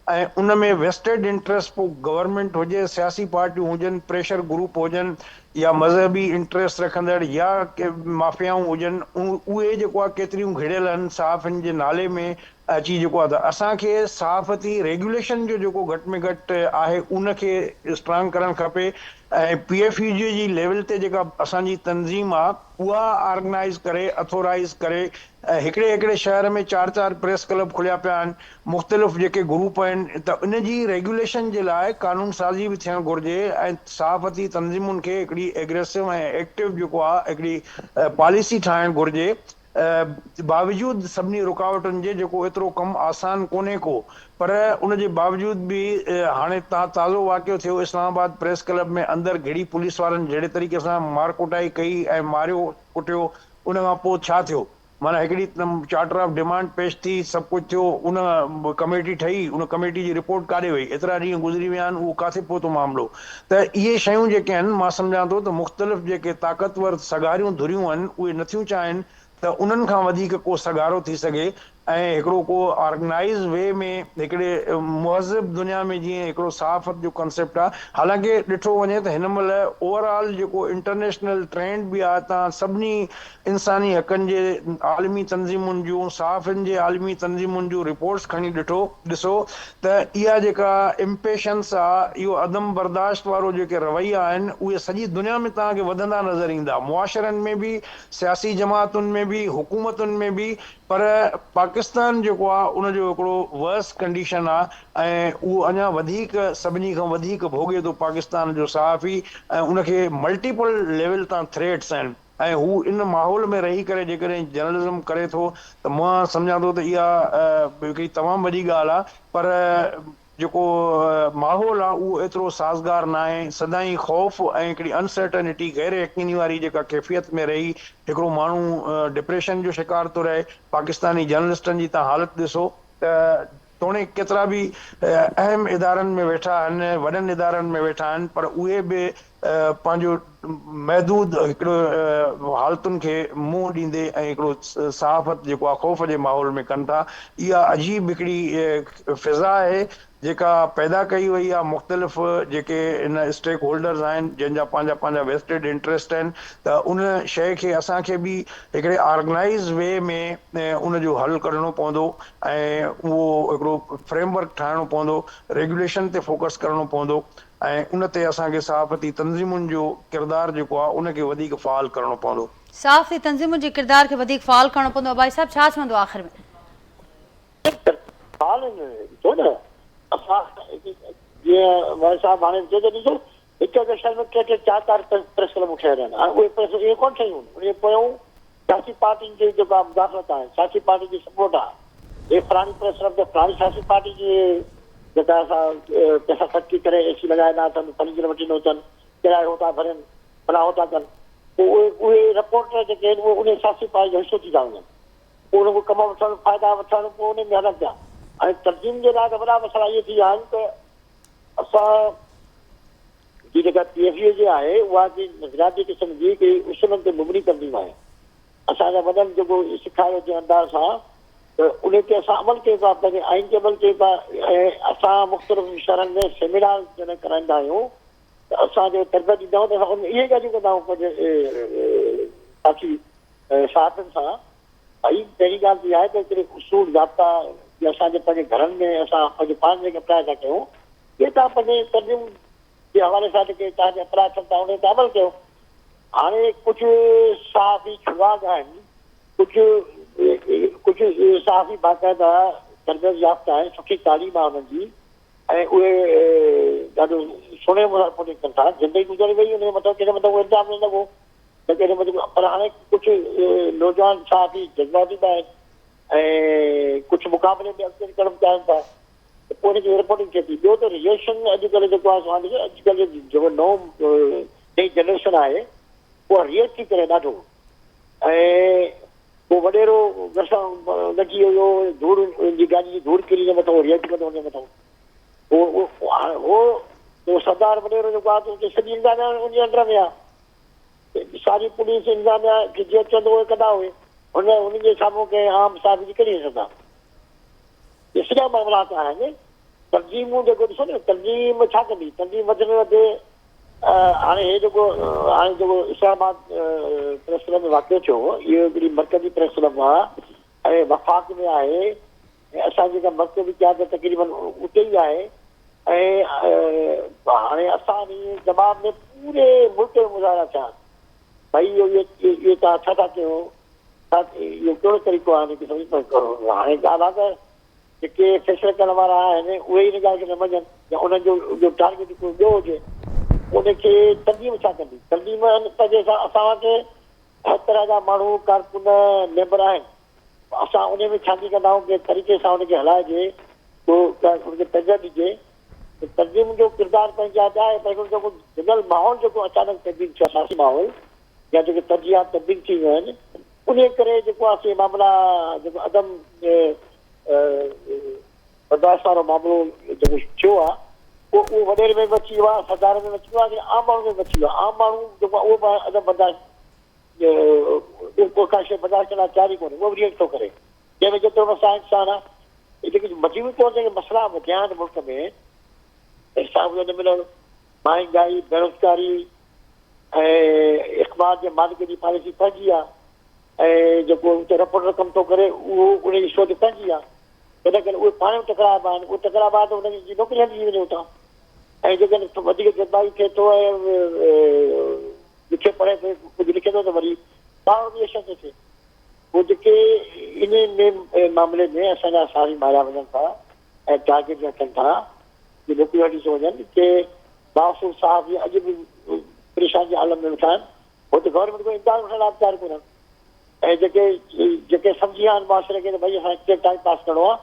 ऐं उन में वेस्टेड इंट्रस्ट पोइ गवर्नमेंट हुजे, सियासी पार्टियूं हुजनि, प्रेशर ग्रुप हुजनि या मज़हबी इंट्रस्ट रखंदड़ या माफ़ियाऊं हुजनि, उहे जेको आहे केतिरियूं घिड़ियल आहिनि सहाफ़ियुनि जे नाले में अची जेको आहे। त असांखे सहाफ़ती रेगुलेशन जो जेको घटि में घटि आहे उनखे स्ट्रांग करणु खपे ऐं PFU जी लेवल ते जेका असांजी तंज़ीम आहे उहा ऑर्गेनाइज़ करे, अथोराइज़ करे हिकिड़े हिकिड़े शहर में 4-4 प्रेस क्लब खुलिया पिया आहिनि, मुख़्तलिफ़ जेके ग्रुप आहिनि, त इन जी रेगुलेशन जे लाइ कानून साज़ी बि थियणु घुरिजे ऐं सहाफ़ती तंज़ीमुनि खे हिकिड़ी एग्रेसिव ऐं एक्टिव जेको आहे हिकिड़ी पॉलिसी ठाहिणु घुरिजे। बावजूद सभिनी रुकावटुनि जे जेको एतिरो कमु आसान कोन्हे को, पर उन जे बावजूद बि हाणे तव्हां ताज़ो वाक़ियो थियो इस्लामाबाद प्रेस क्लब में अंदरि घिड़ी पुलिस वारनि जहिड़े तरीक़े सां मार कुटाई कई ऐं मारियो कुटियो, उन खां पोइ छा थियो? माना हिकिड़ी चार्टर ऑफ डिमांड पेश थी, सभु कुझु थियो, उन कमेटी ठही, उन कमेटी जी रिपोर्ट काॾे वई? एतिरा ॾींहं गुज़री विया आहिनि, उहो किथे पहुतो मामिलो? त इहे शयूं जेके आहिनि मां सम्झां थो त मुख़्तलिफ़ जेके ताक़तवर सगारियूं धुरियूं आहिनि उहे नथियूं चाहिनि त उन्हनि खां वधीक को सगारो थी सघे ऐं हिकिड़ो को ऑर्गेनाइज़ वे में हिकिड़े मुहज़िब दुनिया में जीअं हिकिड़ो सहाफ़त जो कंसेप्ट आहे। हालांकि ॾिठो वञे त हिन महिल ओवरऑल जेको इंटरनेशनल ट्रेंड बि आहे, तव्हां सभिनी इंसानी हक़नि जे आलमी तंज़ीमुनि जूं, सहाफ़ियुनि जे आलमी तंज़ीमुनि जूं रिपोर्ट्स खणी ॾिसो त इहा जेका इम्पेशंस आहे, इहो अदम बर्दाश्त वारो जेके रवैया आहिनि उहे सॼी दुनिया में तव्हांखे वधंदा नज़र ईंदा, मुआशरनि में बि, सियासी जमातुनि में बि, हुकूमतुनि में बि। पर पाकिस्तान जेको आहे उनजो हिकिड़ो वर्स कंडीशन आहे ऐं उहो अञा वधीक सभिनी खां वधीक भोॻे थो पाकिस्तान जो सहाफ़ी ऐं उनखे मल्टीपल लेवल तां थ्रेट्स आहिनि ऐं हू इन माहौल में रही करे जेकॾहिं जर्नलिज़म करे थो त मां सम्झां थो त इहा हिकिड़ी तमामु वॾी ॻाल्हि आहे। पर जेको माहौल आहे उहो एतिरो साज़गार न आहे, सदाईं ख़ौफ़ ऐं हिकिड़ी अनसर्टनिटी गैर यकीनी वारी जेका कैफ़ियत में रही हिकिड़ो माण्हू डिप्रेशन जो शिकार थो रहे। पाकिस्तानी जर्नलिस्टनि जी तव्हां हालति ॾिसो त तोणे केतिरा बि अहम इदारनि में वेठा आहिनि, वॾनि इदारनि में वेठा आहिनि, पर उहे बि पंहिंजो महदूद हिकिड़ो हालतुनि खे मुंहुं ॾींदे ऐं हिकिड़ो सहाफ़त जेको आहे ख़ौफ़ जे माहौल में कनि था। इहा अजीब हिकिड़ी फिज़ा आहे जेका पैदा कई वई आहे मुख़्तलिफ़ जेके इन स्टेक होल्डर्स आहिनि जंहिंजा पंहिंजा पंहिंजा वेस्टेड इंट्रस्ट आहिनि। त उन शइ खे असांखे बि हिकिड़े ऑर्गनाइज़ वे में उन जो हल करणो पवंदो ऐं उहो हिकिड़ो फ्रेमवर्क ठाहिणो पवंदो, रेगुलेशन ते फोकस करणो पवंदो ऐं उन ते असांखे सहाफ़ती तंज़ीमुनि जो किरदारु जेको आहे उनखे वधीक फ़ाल करणो पवंदो। सहाफ़ती तंज़ीमुनि जे किरदार खे वधीक फ़ाल करणो पवंदो। भाई साहब छा चवंदो आख़िर में? ॾिसो न असां जीअं भाई साहब हाणे चए थो ॾिसो हिकु हिकु शहर में टे टे चारि चारि प्रेस क्लब ठहियल आहिनि। हाणे उहे प्रेस इहे कोन ठहियूं, उन पोयूं सियासी पार्टियुनि जी जेका मुदाफ़त आहे, सियासी पार्टी जी सपोर्ट आहे, हे फलाणी प्रेस क्लब ते फलाणी सियासी पार्टी जी जेका असां पैसा ख़र्ची करे एसी लॻाईंदा अथनि, फर्नीचर वठी ॾिनो अथनि, किरायो था भरनि, भला हो था कनि, पोइ उहे रिपोर्टर जेके आहिनि उहे उन सियासी पार्टी जो हिसो थी था वञनि, पोइ उनखां कम वठणु फ़ाइदा वठणु पोइ उन में हलनि पिया। ऐं तर्जीम जे लाइ त वॾा मसइला इहे थी विया आहिनि त असां जी जेका PFU जी आहे उहा नज़रियाती क़िस्म जी हिकिड़ी उसूलनि ते मुबनी तंज़ीम आहे। असांजा वॾनि जेको सेखारियो जे अंदाज़ सां त उन ते असां अमल कयूं था, पंहिंजे आइन ते अमल कयूं था। ऐं असां मुख़्तलिफ़ शहरनि में सेमिनार जॾहिं कराईंदा आहियूं त असांजो तरबियत ॾींदा आहियूं त असां उन इहे ॻाल्हियूं कंदा आहियूं पंहिंजे साथी साथियुनि सां। भई पहिरीं ॻाल्हि त इहा आहे त हिकिड़े उसूल ज़ाब्ता असांजे पंहिंजे घरनि में असां पंहिंजे पाण में अप्लाई था कयूं, इहे तव्हां पंहिंजे तर्जुम जे हवाले सां जेके तव्हांजे अप्लाई थियनि था उन ते अमल कयो। हाणे कुझु सहाफ़ी शुरूआत आहिनि, कुझु सहाफ़ी बाक़ाइदा तरबियत याफ़्ता आहिनि, सुठी तालीम आहे हुननि जी ऐं उहे ॾाढो सुहिणे रिपोर्टिंग कनि था। ज़िंदगी गुज़रे वई उन मथां कंहिंजे मथां उहो इल्ज़ाम न लॻो त कंहिंजे मथां, पर हाणे कुझु नौजवान सहाफ़ी जज़्बाती बि आहिनि ऐं कुझु मुक़ाबले में अॻिते निकिरणु चाहिनि था, त पोइ हुनजी रिपोर्टिंग थिए थी। ॿियो त रिएक्शन अॼुकल्ह जेको आहे अॼुकल्ह जेको नई जनरेशन आहे उहा रिएक्ट थी करे ॾाढो, ऐं पोइ वॾेरो घसां लॻी वियो धूड़ जी गाॾी जी धूड़ किरी जे मथां रिएक्ट कंदो हुनजे मथां। उहो सरदार वॾेरो जेको आहे त सॼी इंतिज़ामिया उनजे अंडर में आहे, सारी पुलिस इंतिज़ामिया खे जीअं चवंदो उहे कंदा हुए, हुननि जे साम्हूं कंहिं आम साहिब करे न सघंदा। इहे सॼा मामलात आहिनि। तर्जीमूं जेको ॾिसो न, तर्जीम छा कंदी, तर्जीम वधि में वधि हाणे हे जेको इस्लामाबाद प्रेस क्लब में वाक़ियो थियो, इहो हिकिड़ी मर्कज़ी प्रेस क्लब आहे ऐं वफ़ाक़ में आहे ऐं असांजी जेका मर्कज़ी क़यादत तक़रीबन उते ई आहे। ऐं हाणे असां जवाब में पूरे मुल्क में मुज़ाहिरा थिया भई इहो तव्हां छा था कयो, इहो कहिड़ो तरीक़ो आहे हिनखे सम्झ में करो। हाणे ॻाल्हि आहे त जेके फैसला करण वारा आहिनि उहे ई हिन ॻाल्हि खे न मञनि या उनजो टारगेट कोई ॿियो हुजे, उनखे तर्जीम छा कंदी। तर्जीम पंहिंजे असां वटि हर तरह जा माण्हू कारकुन मेंबर आहिनि, असां उन में छा थी कंदा आहियूं कि तरीक़े सां हुनखे हलाइजे, हुनखे तर्जह ॾिजे। तर्जीम जो किरदारु पंहिंजा आहे पर जेको जनरल माहौल जेको अचानक तब्दील थियो आहे, सियासी माहौल या जेके तरजीहात तब्दील थी वियूं आहिनि, उन करे जेको आहे मामला जेको अदम बर्दाश्त वारो मामिलो जेको थियो आहे उहो वॾेरे में बि अची वियो आहे, सरदार में बि अची वियो आहे, आम माण्हू में बि अची वियो आहे। आम माण्हू जेको आहे उहो बि अदम बर्दाश्त का शइ बर्दाश्त करण तयारी कोन्हे, उहो बि रिएक्ट थो करे। जंहिंमें जेतिरो मसइला इंसान आहे जेके मजबूरी तौर ते मसइला वधिया आहिनि मुल्क में, साहब न मिलणु, महांगाई, बेरोज़गारी ऐं इक़बाल जे मालिक जी पॉलिसी पंहिंजी आहे ऐं जेको उते रिपोर्टर कमु थो करे उहो उनजी सोच पंहिंजी आहे, तॾहिं करे उहे पाण में टकराइबा आहिनि। उहे टकराइबा त उनजी नौकिरी हली वञे उतां। ऐं जेकॾहिं वधीक जज़्बाई थिए थो ऐं लिखे पढ़े थो, कुझु लिखे थो त वरी पाण बि अशर थो थिए। पोइ जेके इन मामले में असांजा सारी मारिया वञनि था ऐं टारगेट रखनि था कि नौकिरी हली थो वञनि कि बासूर साहब अॼु बि परेशान जे आलम में वेठा आहिनि, हो त गवर्नमेंट को इम्तिहान वठण लाइ तयारु कोन्हनि। ऐं जेके सम्झी विया आहिनि मुआशिरे खे त भई असांखे टाइम पास करिणो आहे,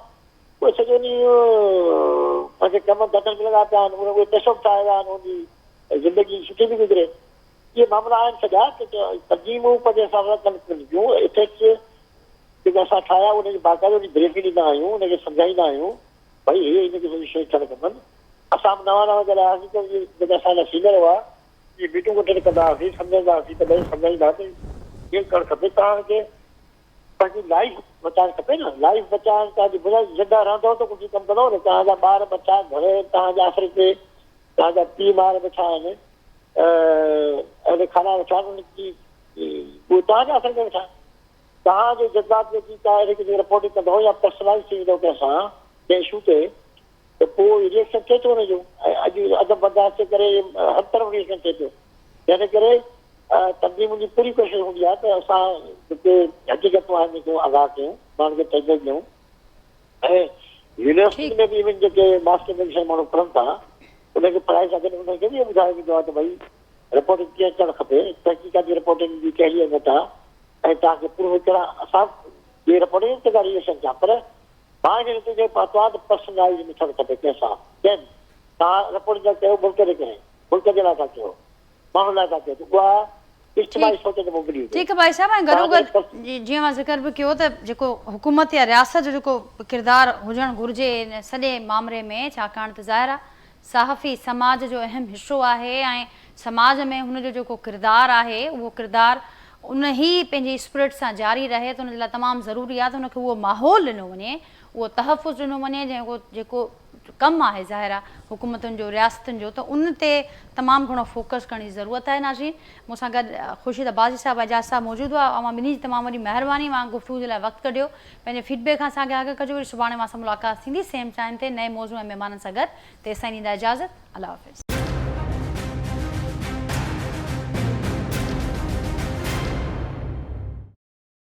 उहे सॼो ॾींहुं पंहिंजे कम धंधनि में लॻा पिया आहिनि, उहे पैसो बि ठाहे विया आहिनि, उनजी ज़िंदगी सुठी बि गुज़रे। इहे मामला आहिनि सॼा तर्जीमूं पंहिंजे हिसाब सां कनि थियूं। इफेक्ट्स जेके असां ठाहिया उनजी बाक़ाइदे ब्रीफ ॾींदा आहियूं, उनखे सम्झाईंदा आहियूं भई हे हिनखे सॼी शइ थियणु खपनि। असां बि नवां जॾहिं आयासीं त जेके असांजा सीनियर हुआ इहे मीटिंगूं अटेंड कंदा हुआसीं, सम्झंदा हुआसीं त भई सम्झाईंदा त कीअं करणु खपे। तव्हांखे पंहिंजी लाइफ बचाइणु खपे न, लाइफ बचाइण तव्हांजी बुज़ुर्ग ज़िंदा रहंदो त कुझु कमु कंदो न। तव्हांजा ॿार बचा घर तव्हांजे आसिरे ते, तव्हांजा पीउ मार वेठा आहिनि, अहिड़े खाना वेठा आहिनि, उहे तव्हांजे आसिरे ते वेठा आहिनि। तव्हांजे जज़्बात में की तव्हां अहिड़ी रिपोर्टिंग कंदव या पर्सनलाइज़ थी वेंदो कंहिंसां कंहिं इशू ते त पोइ रिएक्शन थिए थो हुनजो। ऐं अॼु अदब बर्दाश्त जे करे हर तरफ़ रिएक्शन थिए थो। जंहिं करे तर्जीम जी पूरी कोशिशि हूंदी आहे त असां जेके हक़ीक़तूं आहिनि जेको आगाह कयूं, माण्हुनि खे तजवीज़ ॾियूं। ऐं यूनिवर्सिटी में बि इवन जेके मास्टर डिविजन माण्हू पढ़नि था उनखे पढ़ाई सां गॾु उनखे बि ॿुधायो वेंदो आहे त भई रिपोर्टिंग कीअं करणु खपे, तहक़ीक़ाती रिपोर्टिंग जी कहिड़ी अहमियत आहे ऐं तव्हांखे पूरो कहिड़ा असां इहे रिपोर्टिंग ते रिलेशन कयां। पर मां हिन नतीजे पहुतो आहे त पर्सनलाइज़ में थियणु खपे कंहिंसां। कंहिं तव्हां रिपोर्टिंग था कयो मुल्क जे करे, मुल्क जे लाइ था कयो, माण्हुनि लाइ था कयो, त उहा इज्तिमाही सोच ते मुबनी हुजे। ठीकु आहे भाई साहिबु। ऐं गॾोगॾु जीअं मां ज़िक्र बि कयो त जेको हुकूमत या रियासत जो जेको किरदारु हुजणु घुरिजे इन सॼे मामले में, छाकाणि त ज़ाहिर आहे सहाफ़ी समाज जो अहम हिसो आहे ऐं समाज में हुनजो जेको किरदारु आहे उहो किरदारु उन ई पंहिंजी स्पिरिट सां जारी रहे त उन जे लाइ तमामु ज़रूरी आहे त उनखे उहो माहौल ॾिनो वञे, उहो तहफ़ुज़ ॾिनो वञे जेको कमु आहे ज़ाहिर आहे हुकूमतुनि जो, रियासतुनि जो, त उन ते तमामु घणो फोकस करण जी ज़रूरत आहे। नाज़रीन, मूंसां गॾु ख़ुर्शीद अब्बासी साहिबु एजाज़ साहिबु मौजूदु हुआ। अवां ॿिन्ही जी तमामु वॾी महिरबानी। मां गुफ़्तगू जे लाइ वक़्तु कढियो। पंहिंजे फीडबैक खां असांखे आगाह कजो। वरी सुभाणे मां सां मुलाक़ात थींदी सेम टाइम ते नए मौज़ू ऐं महिमाननि सां गॾु। तेसिताईं ॾींदा इजाज़त। अल्लाह हाफ़िज़।